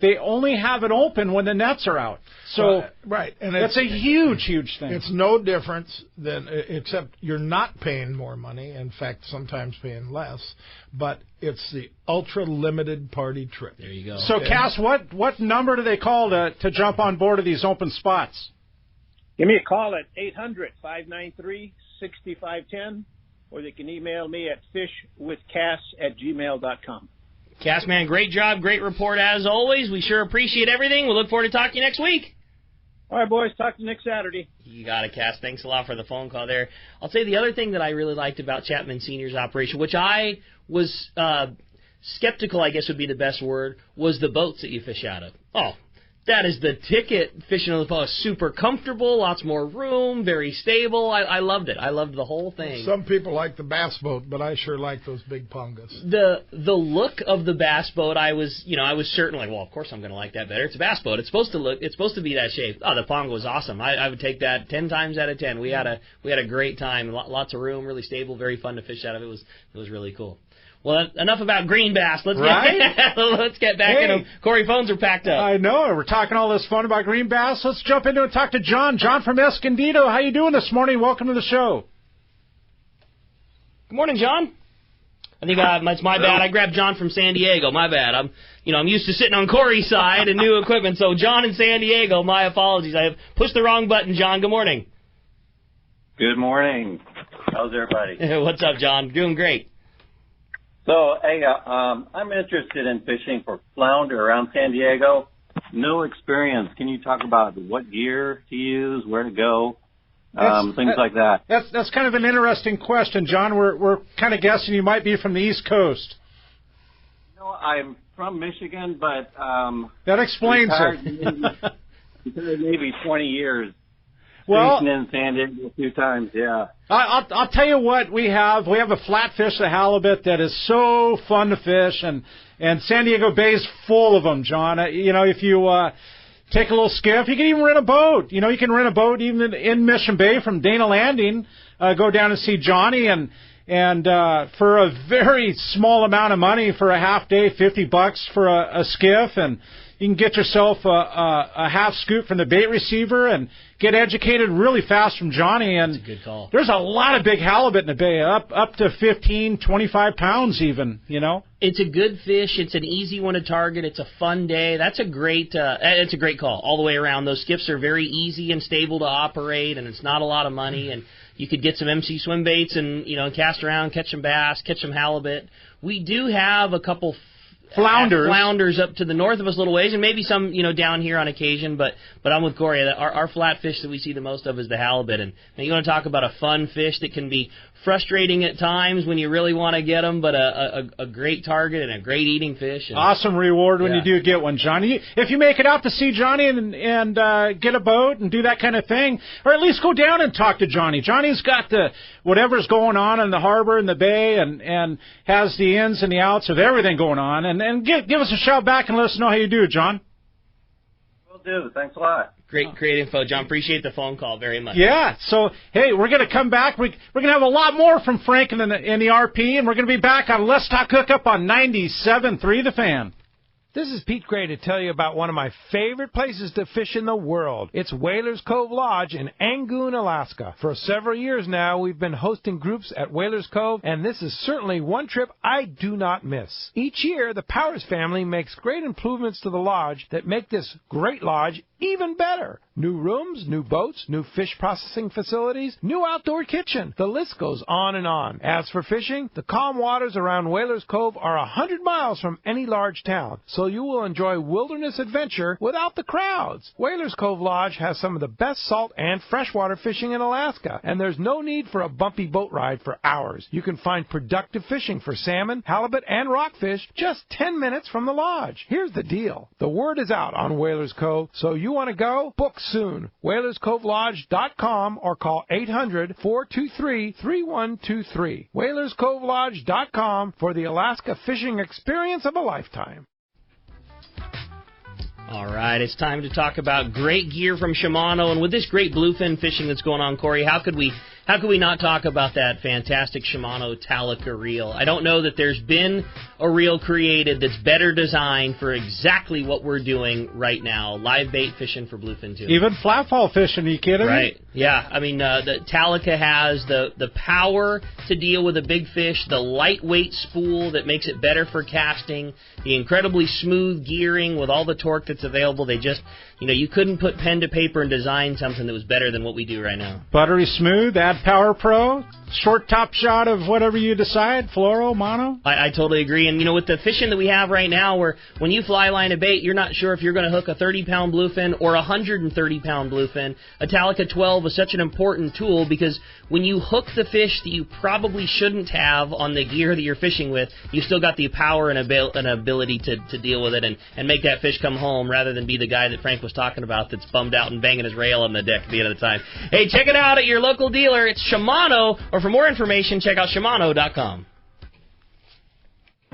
they only have it open when the nets are out. So right, and it's a huge thing. It's no difference except you're not paying more money. In fact, sometimes paying less. But it's the ultra limited party trip. There you go. So Cass, what number do they call to jump on board of these open spots? Give me a call at 800-593-6510, or they can email me at fishwithcass@gmail.com. Cass, man, great job, great report as always. We sure appreciate everything. We'll look forward to talking to you next week. All right, boys. Talk to you next Saturday. You got it, Cass. Thanks a lot for the phone call there. I'll say the other thing that I really liked about Chapman Senior's operation, which I was skeptical, I guess would be the best word, was the boats that you fish out of. Oh, that is the ticket. Fishing on the boat, super comfortable, lots more room, very stable. I loved it. I loved the whole thing. Some people like the bass boat, but I sure like those big pongas. The look of the bass boat, I was certain, well, of course I'm going to like that better. It's a bass boat. It's supposed to be that shape. Oh, the ponga was awesome. I would take that 10 times out of 10. We had a great time. Lots of room, really stable, very fun to fish out of. It was really cool. Well, enough about green bass. Let's get back into them. Corey, phones are packed up. I know. We're talking all this fun about green bass. Let's jump into it and talk to John. John from Escondido. How you doing this morning? Welcome to the show. Good morning, John. I think it's my bad. I grabbed John from San Diego. My bad. I'm used to sitting on Corey's side and new equipment. So John in San Diego, my apologies. I have pushed the wrong button. John, good morning. Good morning. How's everybody? What's up, John? Doing great. So, hey, I'm interested in fishing for flounder around San Diego. No experience. Can you talk about what gear to use, where to go, things like that. That's kind of an interesting question, John. We're kind of guessing you might be from the East Coast. No, I'm from Michigan, but that explains it. Maybe 20 years. Well, fishing in San Diego a few times, yeah. I'll tell you what we have. We have a flatfish, the halibut, that is so fun to fish, and San Diego Bay is full of them, John. If you take a little skiff, you can even rent a boat. You can rent a boat even in Mission Bay from Dana Landing. Go down and see Johnny, and for a very small amount of money, for a half day, $50 for a skiff, and you can get yourself a half scoop from the bait receiver and get educated really fast from Johnny. And that's a good call. There's a lot of big halibut in the bay, up to 15, 25 pounds even, It's a good fish. It's an easy one to target. It's a fun day. That's it's a great call all the way around. Those skiffs are very easy and stable to operate, and it's not a lot of money. And you could get some MC swim baits and, cast around, catch some bass, catch some halibut. We do have a couple flounders up to the north of us a little ways, and maybe some down here on occasion, but I'm with Corey. Our flatfish that we see the most of is the halibut, and you want to talk about a fun fish that can be frustrating at times when you really want to get them, but a great target and a great eating fish. And awesome reward when you do get one, Johnny. If you make it out to see Johnny and get a boat and do that kind of thing, or at least go down and talk to Johnny. Johnny's got whatever's going on in the harbor and the bay, and has the ins and the outs of everything going on. And give us a shout back and let us know how you do, John. Will do. Thanks a lot. Great info, John. Appreciate the phone call very much. Yeah. So, hey, we're going to come back. We're going to have a lot more from Frank in the RP, and we're going to be back on Let's Talk Hookup on 97.3 The Fan. This is Pete Gray to tell you about one of my favorite places to fish in the world. It's Whalers Cove Lodge in Angoon, Alaska. For several years now, we've been hosting groups at Whalers Cove, and this is certainly one trip I do not miss. Each year, the Powers family makes great improvements to the lodge that make this great lodge even better. New rooms, new boats, new fish processing facilities, new outdoor kitchen. The list goes on and on. As for fishing, the calm waters around Whalers Cove are 100 miles from any large town, so you will enjoy wilderness adventure without the crowds. Whalers Cove Lodge has some of the best salt and freshwater fishing in Alaska, and there's no need for a bumpy boat ride for hours. You can find productive fishing for salmon, halibut, and rockfish just 10 minutes from the lodge. Here's the deal. The word is out on Whalers Cove, so you want to go? Book soon. WhalersCoveLodge.com or call 800-423-3123. WhalersCoveLodge.com for the Alaska fishing experience of a lifetime. All right, it's time to talk about great gear from Shimano, and with this great bluefin fishing that's going on, Corey, how could we not talk about that fantastic Shimano Talica reel? I don't know that there's been a reel created that's better designed for exactly what we're doing right now, live bait fishing for bluefin tuna. Even flatfall fishing, are you kidding me? Right, yeah. I mean, the Talica has the power to deal with a big fish, the lightweight spool that makes it better for casting, the incredibly smooth gearing with all the torque that's available. They just, you couldn't put pen to paper and design something that was better than what we do right now. Buttery smooth, add Power Pro, short top shot of whatever you decide, fluoro, mono. I totally agree. And, with the fishing that we have right now, where when you fly line a bait, you're not sure if you're going to hook a 30-pound bluefin or a 130-pound bluefin. A Talica 12 is such an important tool because when you hook the fish that you probably shouldn't have on the gear that you're fishing with, you still got the power and ability to deal with it and make that fish come home rather than be the guy that Frank was talking about that's bummed out and banging his rail on the deck at the end of the time. Hey, check it out at your local dealer. It's Shimano, or for more information, check out Shimano.com.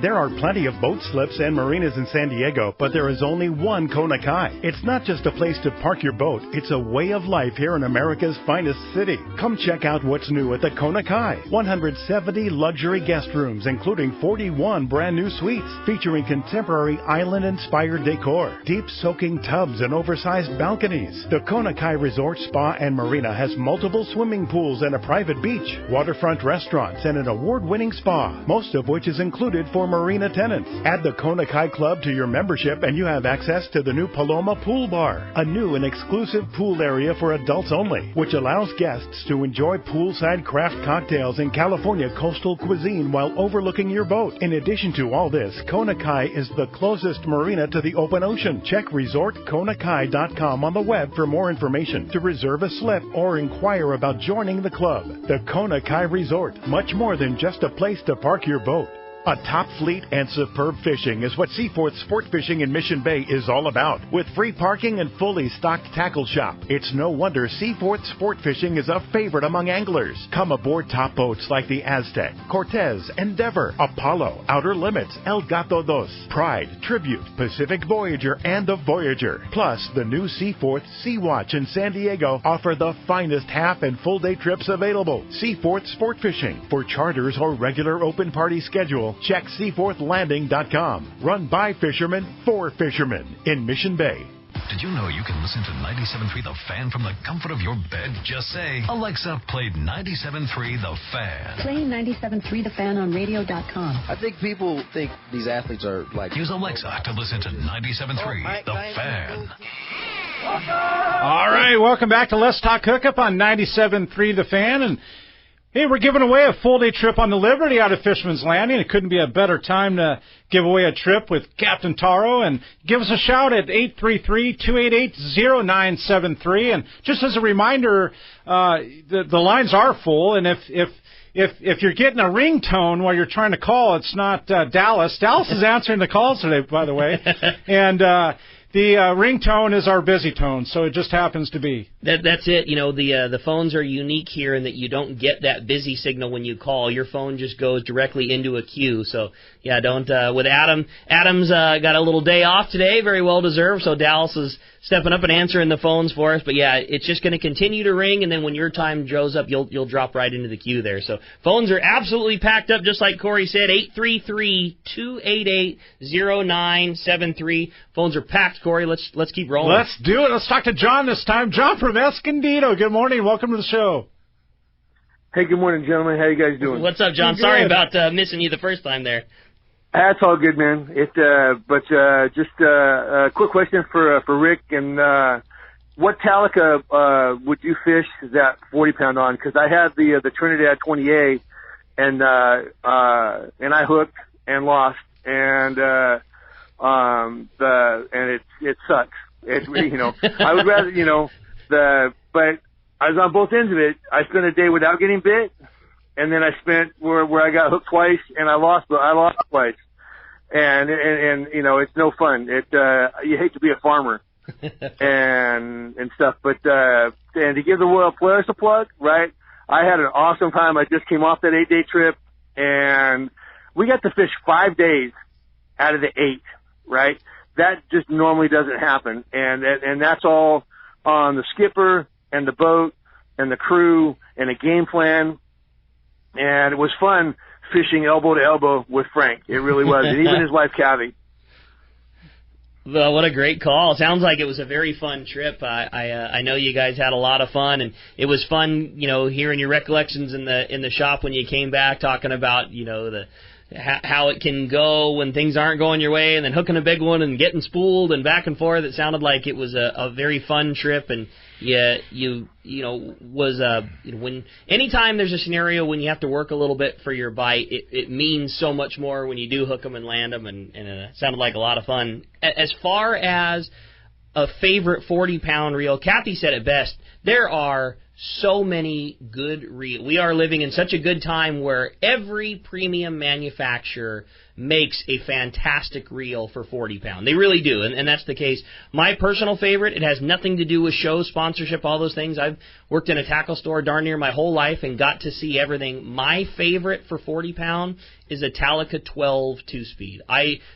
There are plenty of boat slips and marinas in San Diego, but there is only one Kona Kai. It's not just a place to park your boat, it's a way of life here in America's finest city. Come check out what's new at the Kona Kai. 170 luxury guest rooms, including 41 brand new suites, featuring contemporary island-inspired decor, deep soaking tubs and oversized balconies. The Kona Kai Resort Spa and Marina has multiple swimming pools and a private beach, waterfront restaurants, and an award-winning spa, most of which is included for for marine attendants. Add the Kona Kai Club to your membership and you have access to the new Paloma Pool Bar, a new and exclusive pool area for adults only, which allows guests to enjoy poolside craft cocktails in California coastal cuisine while overlooking your boat. In addition to all this, Kona Kai is the closest marina to the open ocean. Check resortkonakai.com on the web for more information, to reserve a slip or inquire about joining the club. The Kona Kai Resort, much more than just a place to park your boat. A top fleet and superb fishing is what Seaforth Sport Fishing in Mission Bay is all about. With free parking and fully stocked tackle shop, it's no wonder Seaforth Sport Fishing is a favorite among anglers. Come aboard top boats like the Aztec, Cortez, Endeavor, Apollo, Outer Limits, El Gato Dos, Pride, Tribute, Pacific Voyager, and the Voyager. Plus, the new Seaforth Sea Watch in San Diego offer the finest half and full day trips available. Seaforth Sport Fishing. For charters or regular open party schedule, check seaforthlanding.com. Run by fishermen for fishermen in Mission Bay. Did you know you can listen to 97.3 The Fan from the comfort of your bed? Just say, Alexa, play 97.3 The Fan. Play 97.3 The Fan on radio.com. I think people think these athletes are like... Use Alexa to listen to 97.3 The Fan. All right, welcome back to Let's Talk Hookup on 97.3 The Fan. And hey, we're giving away a full-day trip on the Liberty out of Fisherman's Landing. It couldn't be a better time to give away a trip with Captain Taro. And give us a shout at 833-288-0973. And just as a reminder, the lines are full. And if you're getting a ringtone while you're trying to call, it's not Dallas. Dallas is answering the calls today, by the way. And the ringtone is our busy tone, so it just happens to be. That's it. You know, the phones are unique here in that you don't get that busy signal when you call. Your phone just goes directly into a queue. So, yeah, don't. With Adam, Adam's got a little day off today, very well deserved. So Dallas is stepping up and answering the phones for us. But yeah, it's just going to continue to ring, and then when your time shows up, you'll drop right into the queue there. So phones are absolutely packed up, just like Corey said. 833-288-0973. Phones are packed, Corey. Let's keep rolling. Let's do it. Let's talk to John this time. John from Escondido. Good morning. Welcome to the show. Hey, good morning, gentlemen. How you guys doing? What's up, John? Sorry about missing you the first time there. That's all good, man. Just a quick question for Rick. And what Talica would you fish that 40-pound on? Because I had the Trinidad 20A, and I hooked and lost, and it sucks. It I would rather but I was on both ends of it. I spent a day without getting bit, and then I spent where I got hooked twice and I lost twice. And it's no fun. You hate to be a farmer and stuff, but and to give the Royal Polaris a plug, right? I had an awesome time. I just came off that 8-day trip, and we got to fish 5 days out of the 8, right? That just normally doesn't happen, and that's all on the skipper and the boat and the crew and a game plan, and it was fun fishing elbow to elbow with Frank. It really was, and even his wife, Cavi. Well, what a great call. Sounds like it was a very fun trip. I know you guys had a lot of fun, and it was fun, hearing your recollections in the shop when you came back, talking about, how it can go when things aren't going your way, and then hooking a big one and getting spooled and back and forth. It sounded like it was a very fun trip, and when anytime there's a scenario when you have to work a little bit for your bite, it means so much more when you do hook them and land them, and it sounded like a lot of fun. As far as a favorite 40-pound reel, Kathy said it best. There are so many good reels. We are living in such a good time where every premium manufacturer makes a fantastic reel for 40-pound. They really do, and that's the case. My personal favorite, it has nothing to do with show sponsorship, all those things. I've worked in a tackle store darn near my whole life and got to see everything. My favorite for 40-pound is a Talica 12 2-speed.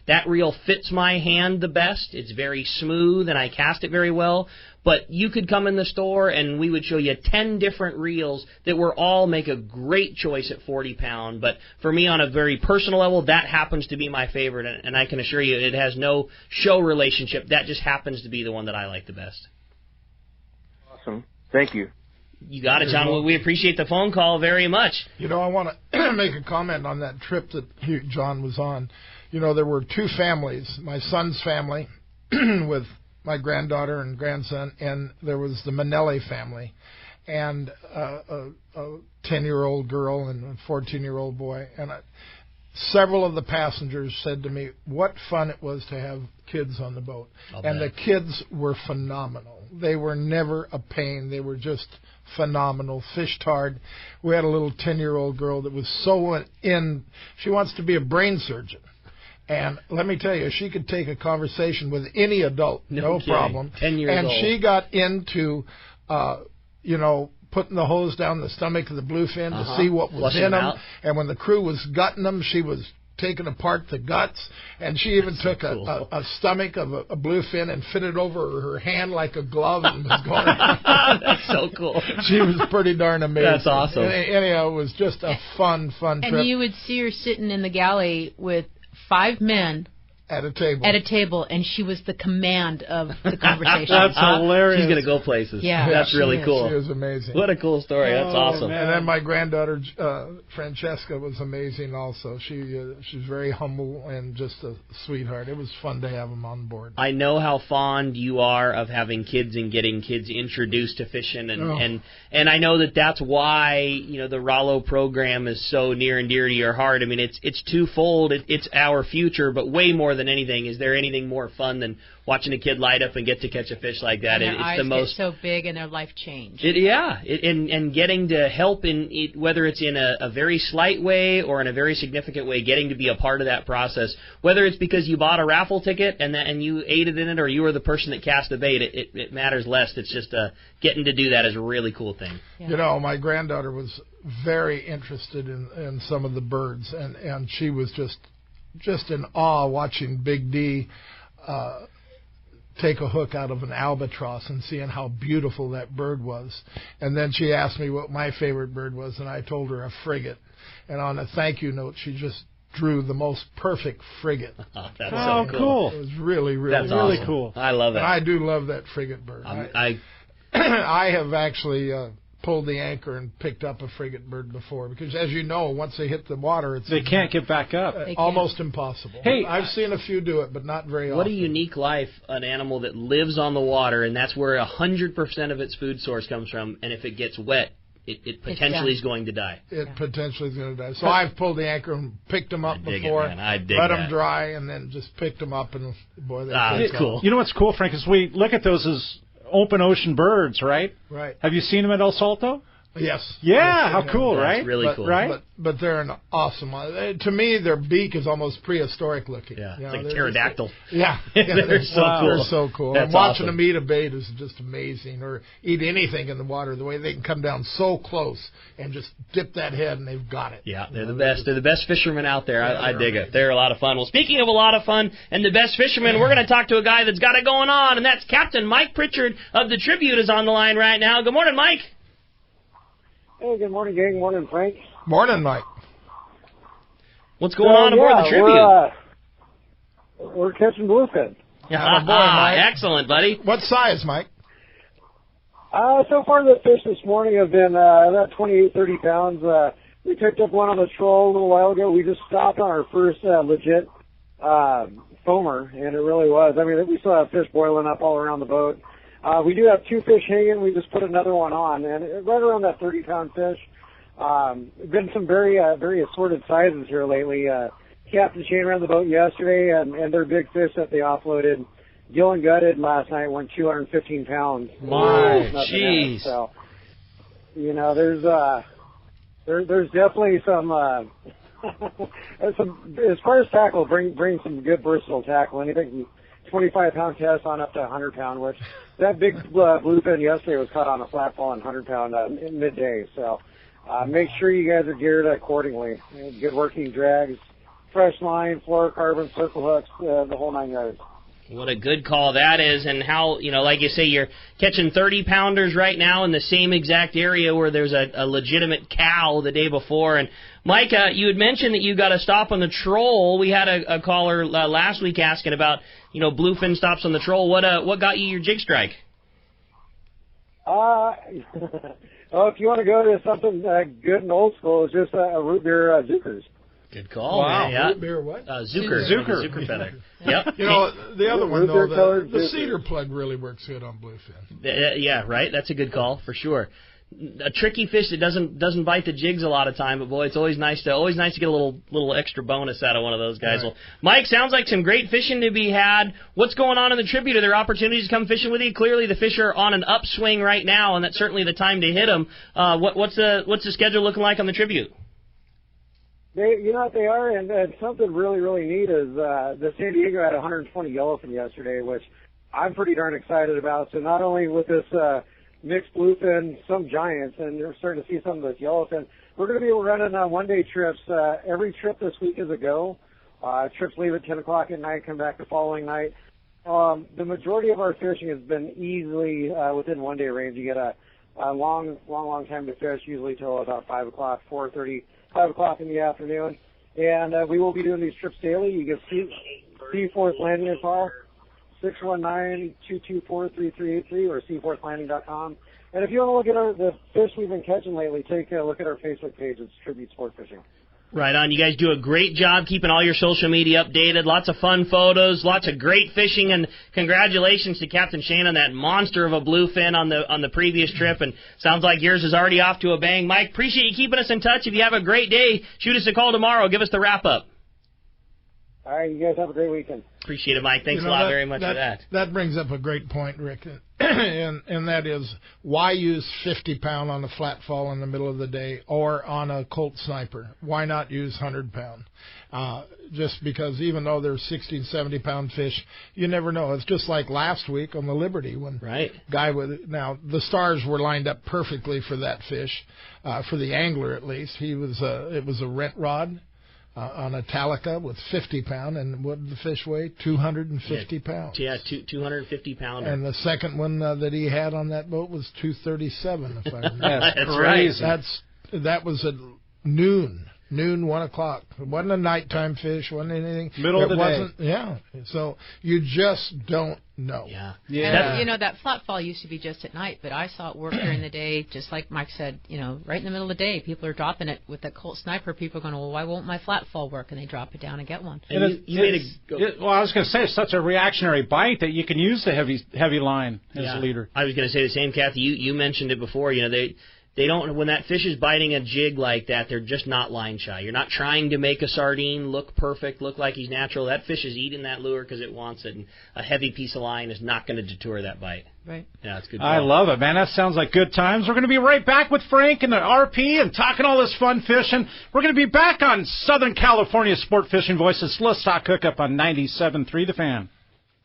That reel fits my hand the best. It's very smooth, and I cast it very well. But you could come in the store, and we would show you 10 different reels that were all make a great choice at 40-pound. But for me, on a very personal level, that happens to be my favorite, and I can assure you it has no show relationship. That just happens to be the one that I like the best. Awesome. Thank you. You got it, John. We appreciate the phone call very much. You know, I want to make a comment on that trip that John was on. You know, there were two families, my son's family with my granddaughter and grandson, and there was the Manelli family, and a 10-year-old girl and a 14-year-old boy. And several of the passengers said to me what fun it was to have kids on the boat. And the kids were phenomenal. They were never a pain. They were just phenomenal. Fished hard. We had a little 10-year-old girl that was so in. She wants to be a brain surgeon. And let me tell you, she could take a conversation with any adult, no problem. 10 years old. And she got into, putting the hose down the stomach of the bluefin to see what was Flushing in them. out. And when the crew was gutting them, she was taking apart the guts. And she even took a stomach of a bluefin and fitted over her hand like a glove and was going around. That's so cool. She was pretty darn amazing. That's awesome. Anyhow, it was just a fun trip. And you would see her sitting in the galley with 5 men at a table, and she was the command of the conversation. That's hilarious. She's going to go places. Yeah. That's really cool. She was amazing. What a cool story. That's awesome. And then my granddaughter, Francesca, was amazing also. She's very humble and just a sweetheart. It was fun to have them on board. I know how fond you are of having kids and getting kids introduced to fishing, and I know that's why the Rollo program is so near and dear to your heart. I mean, it's twofold. It's our future, but way more than anything, is there anything more fun than watching a kid light up and get to catch a fish like that? And their it's eyes the most get so big and their life change. And getting to help in it, whether it's in a very slight way or in a very significant way, getting to be a part of that process. Whether it's because you bought a raffle ticket and you aided in it, or you were the person that cast the bait, it matters less. It's just getting to do that is a really cool thing. Yeah. My granddaughter was very interested in some of the birds, and she was just in awe watching Big D take a hook out of an albatross and seeing how beautiful that bird was. And then she asked me what my favorite bird was, and I told her a frigate. And on a thank you note, she just drew the most perfect frigate. That's so cool. It was really, really, That's really awesome. cool. I love it. And I do love that frigate bird. I have actually pulled the anchor and picked up a frigate bird before, because as you know, once they hit the water, they can't get back up. Almost impossible. Hey, I've seen a few do it, but not very often. What a unique life, an animal that lives on the water, and that's where 100% of its food source comes from, and if it gets wet, it potentially is going to die. It potentially is going to die. So I've pulled the anchor and picked them up before, let them dry, and then just picked them up, and boy, that's cool. You know what's cool, Frank, is we look at those as open ocean birds, right? Right. Have you seen them at El Salto? Yes. Yeah, how cool, That's right? really cool. Right? But they're an awesome one. To me, their beak is almost prehistoric looking. Yeah, it's like a pterodactyl. They're so cool. They're so cool. That's and watching awesome. them eat a bait is just amazing, or eat anything in the water. The way they can come down so close and just dip that head, and they've got it. Yeah, they're the best. They're the best fishermen out there. I dig it. They're a lot of fun. Well, speaking of a lot of fun and the best fishermen, we're going to talk to a guy that's got it going on, and that's Captain Mike Pritchard of the Tribute is on the line right now. Good morning, Mike. Hey, good morning, gang. Morning, Frank. Morning, Mike. What's going on aboard the Tribute? We're catching bluefin. Yeah, boy, Mike. Excellent, buddy. What size, Mike? So far, the fish this morning have been about 28, 30 pounds. We picked up one on the troll a little while ago. We just stopped on our first legit foamer, and it really was. I mean, we saw fish boiling up all around the boat. We do have 2 fish hanging. We just put another one on, and right around that 30-pound fish. Been some very assorted sizes here lately. Captain chain around the boat yesterday, and their big fish that they offloaded, Gillen gutted last night, went 215 pounds. My jeez. So, there's definitely some as far as tackle, bring some good versatile tackle. Anything from 25-pound test on up to 100-pound, which that big bluefin yesterday was caught on a flat falling 100-pound in midday. So make sure you guys are geared accordingly. Good working drags, fresh line, fluorocarbon, circle hooks, the whole 9 yards. What a good call that is, and how, like you say, you're catching 30-pounders right now in the same exact area where there's a legitimate cow the day before. And, Mike, you had mentioned that you got a stop on the troll. We had a caller last week asking about, bluefin stops on the troll. What got you your jig strike? Oh, if you want to go to something good and old school, it's just a root beer Zuckers. Good call. Wow. Man, yeah. Root beer what? Zucker. Zucker feather. Yep. You know, the other one, though, the cedar Zuckers. plug really works good on bluefin. Yeah, right. That's a good call for sure. A tricky fish that doesn't bite the jigs a lot of time, but boy, it's always nice to get a little extra bonus out of one of those guys. Right. Well, Mike, sounds like some great fishing to be had. What's going on in the Tribute? Are there opportunities to come fishing with you? Clearly, the fish are on an upswing right now, and that's certainly the time to hit them. What's the schedule looking like on the Tribute? You know what they are, and something really, really neat is the San Diego had 120 yellowfin yesterday, which I'm pretty darn excited about. So not only with this mixed bluefin, some giants, and you're starting to see some of this yellowfin, we're going to be running one-day trips. Every trip this week is a go. Trips leave at 10 o'clock at night, come back the following night. The majority of our fishing has been easily within one-day range. You get a long time to fish, usually till about 5 o'clock, 5 o'clock in the afternoon. And we will be doing these trips daily. You can see Fourth Landing and call 619-224-3383 or seaforthlanding.com. And if you want to look at the fish we've been catching lately, take a look at our Facebook page. It's Tribute Sport Fishing. Right on. You guys do a great job keeping all your social media updated. Lots of fun photos, lots of great fishing, and congratulations to Captain Shane on that monster of a bluefin on the previous trip. And sounds like yours is already off to a bang. Mike, appreciate you keeping us in touch. If you have a great day, shoot us a call tomorrow. Give us the wrap up. All right, you guys have a great weekend. Appreciate it, Mike. Thanks a lot very much for that. That brings up a great point, Rick, and that is why use 50-pound on a flat fall in the middle of the day or on a Colt Sniper? Why not use 100-pound? Just because even though they're 60 and 70-pound fish, you never know. It's just like last week on the Liberty when now the stars were lined up perfectly for that fish, for the angler at least. It was a rent rod. On a Talica with 50-pound, and what did the fish weigh? 250 pounds. Yeah, 250 pounder. And the second one that he had on that boat was 237, if I remember. That's crazy. That was at noon, 1 o'clock. It wasn't a nighttime fish, wasn't anything. Middle of the day. Yeah. So you just don't know. Yeah. And, that flat fall used to be just at night, but I saw it work during the day, just like Mike said, right in the middle of the day. People are dropping it with that Colt Sniper. People are going, well, why won't my flat fall work? And they drop it down and get one. And I was going to say, it's such a reactionary bite that you can use the heavy line as a leader. I was going to say the same, Kathy. You mentioned it before. They don't, when that fish is biting a jig like that, they're just not line shy. You're not trying to make a sardine look perfect, look like he's natural. That fish is eating that lure because it wants it, and a heavy piece of line is not going to deter that bite. Right. Yeah, it's good. I love it, man. That sounds like good times. We're going to be right back with Frank and the RP and talking all this fun fishing. We're going to be back on Southern California Sport Fishing Voices. Let's talk hookup on 97.3 The Fan.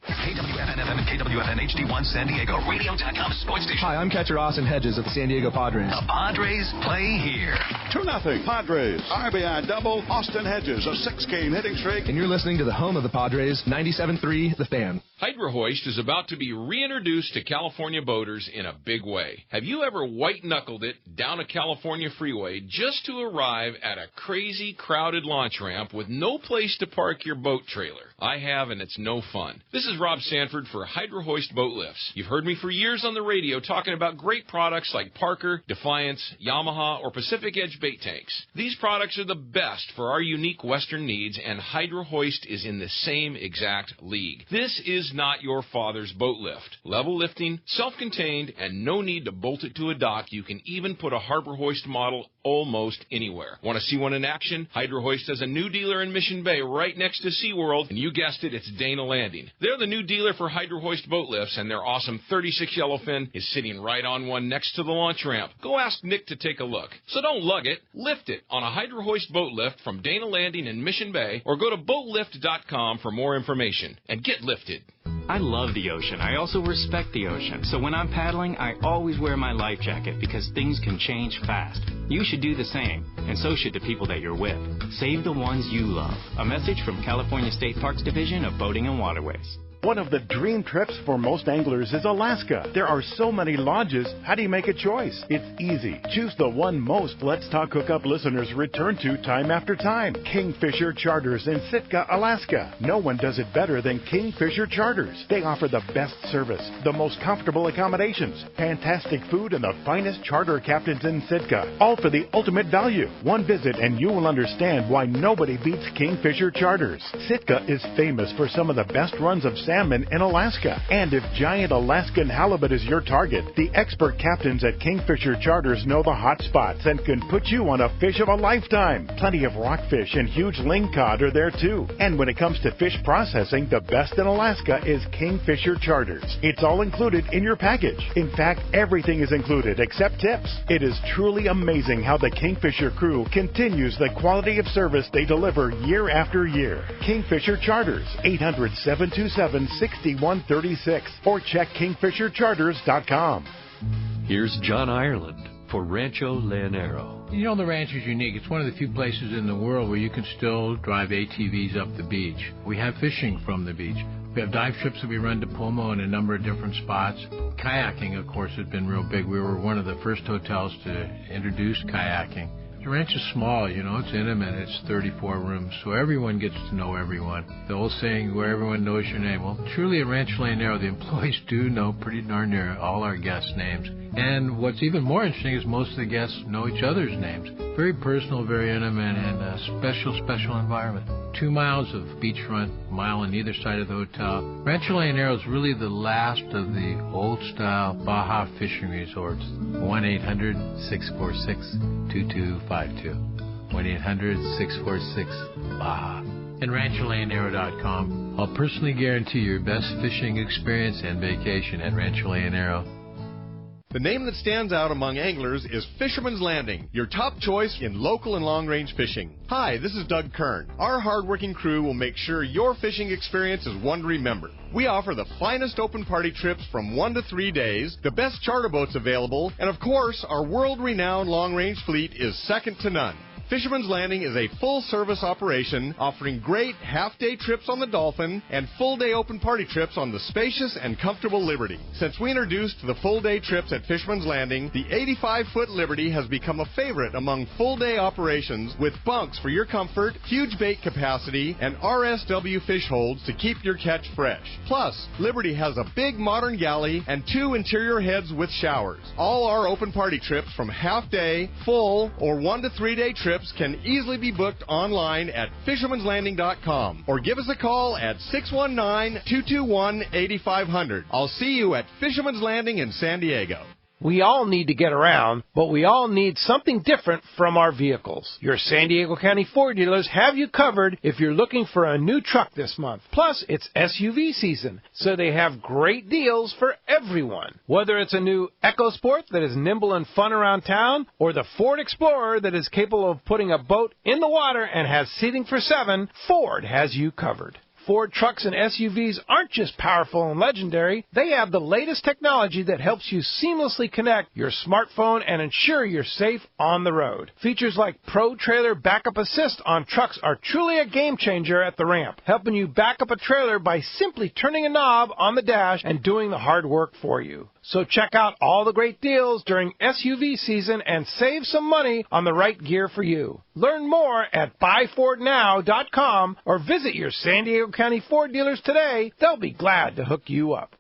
KWFN-FM and KWFN HD1 San Diego. Radio.com sports station. Hi, I'm catcher Austin Hedges of the San Diego Padres. The Padres play here. 2-0 Padres. RBI double. Austin Hedges, a 6-game hitting streak. And you're listening to the home of the Padres, 97.3 The Fan. Hydro Hoist is about to be reintroduced to California boaters in a big way. Have you ever white-knuckled it down a California freeway just to arrive at a crazy, crowded launch ramp with no place to park your boat trailer? I have, and it's no fun. This is Rob Sanford for Hydro Hoist Boat Lifts. You've heard me for years on the radio talking about great products like Parker, Defiance, Yamaha, or Pacific Edge bait tanks. These products are the best for our unique Western needs, and Hydro Hoist is in the same exact league. This is not your father's boat lift. Level lifting, self-contained, and no need to bolt it to a dock. You can even put a Harbor Hoist model almost anywhere. Want to see one in action? Hydro Hoist has a new dealer in Mission Bay right next to SeaWorld, and you guessed it, it's Dana Landing. They're the new dealer for Hydro Hoist boat lifts, and their awesome 36 yellowfin is sitting right on one next to the launch ramp. Go ask Nick to take a look. So don't lug it, lift it on a Hydro Hoist boat lift from Dana Landing in Mission Bay, or go to boatlift.com for more information. And get lifted. I love the ocean. I also respect the ocean. So when I'm paddling, I always wear my life jacket because things can change fast. You should do the same, and so should the people that you're with. Save the ones you love. A message from California State Parks Division of Boating and Waterways. One of the dream trips for most anglers is Alaska. There are so many lodges. How do you make a choice? It's easy. Choose the one most Let's Talk Hookup listeners return to time after time. Kingfisher Charters in Sitka, Alaska. No one does it better than Kingfisher Charters. They offer the best service, the most comfortable accommodations, fantastic food, and the finest charter captains in Sitka. All for the ultimate value. One visit and you will understand why nobody beats Kingfisher Charters. Sitka is famous for some of the best runs of salmon in Alaska. And if giant Alaskan halibut is your target, the expert captains at Kingfisher Charters know the hot spots and can put you on a fish of a lifetime. Plenty of rockfish and huge lingcod are there too. And when it comes to fish processing, the best in Alaska is Kingfisher Charters. It's all included in your package. In fact, everything is included except tips. It is truly amazing how the Kingfisher crew continues the quality of service they deliver year after year. Kingfisher Charters, 800-727-6136 or check kingfishercharters.com. Here's John Ireland for Rancho Leonero. You know, the ranch is unique. It's one of the few places in the world where you can still drive ATVs up the beach. We have fishing from the beach. We have dive trips that we run to Pomo in a number of different spots. Kayaking, of course, has been real big. We were one of the first hotels to introduce kayaking. The ranch is small, you know, it's intimate, it's 34 rooms, so everyone gets to know everyone. The old saying, where everyone knows your name. Well, truly at Rancho Leonero, the employees do know pretty darn near all our guests' names. And what's even more interesting is most of the guests know each other's names. Very personal, very intimate, and a special, special environment. 2 miles of beachfront, a mile on either side of the hotel. Rancho Leonero is really the last of the old-style Baja fishing resorts. 1-800-646-2252. 1-800-646-BAJA. And RanchoLeonero.com. I'll personally guarantee your best fishing experience and vacation at Rancho Leonero. The name that stands out among anglers is Fisherman's Landing, your top choice in local and long-range fishing. Hi, this is Doug Kern. Our hard-working crew will make sure your fishing experience is one to remember. We offer the finest open party trips from 1 to 3 days, the best charter boats available, and of course, our world-renowned long-range fleet is second to none. Fisherman's Landing is a full-service operation offering great half-day trips on the Dolphin and full-day open party trips on the spacious and comfortable Liberty. Since we introduced the full-day trips at Fisherman's Landing, the 85-foot Liberty has become a favorite among full-day operations with bunks for your comfort, huge bait capacity, and RSW fish holds to keep your catch fresh. Plus, Liberty has a big modern galley and 2 interior heads with showers. All our open party trips from half-day, full, or 1 to 3 day trips can easily be booked online at fishermanslanding.com or give us a call at 619-221-8500. I'll see you at Fisherman's Landing in San Diego. We all need to get around, but we all need something different from our vehicles. Your San Diego County Ford dealers have you covered if you're looking for a new truck this month. Plus, it's SUV season, so they have great deals for everyone. Whether it's a new EcoSport that is nimble and fun around town, or the Ford Explorer that is capable of putting a boat in the water and has seating for 7, Ford has you covered. Ford trucks and SUVs aren't just powerful and legendary. They have the latest technology that helps you seamlessly connect your smartphone and ensure you're safe on the road. Features like Pro Trailer Backup Assist on trucks are truly a game changer at the ramp, helping you back up a trailer by simply turning a knob on the dash and doing the hard work for you. So check out all the great deals during SUV season and save some money on the right gear for you. Learn more at buyfordnow.com or visit your San Diego County Ford dealers today. They'll be glad to hook you up.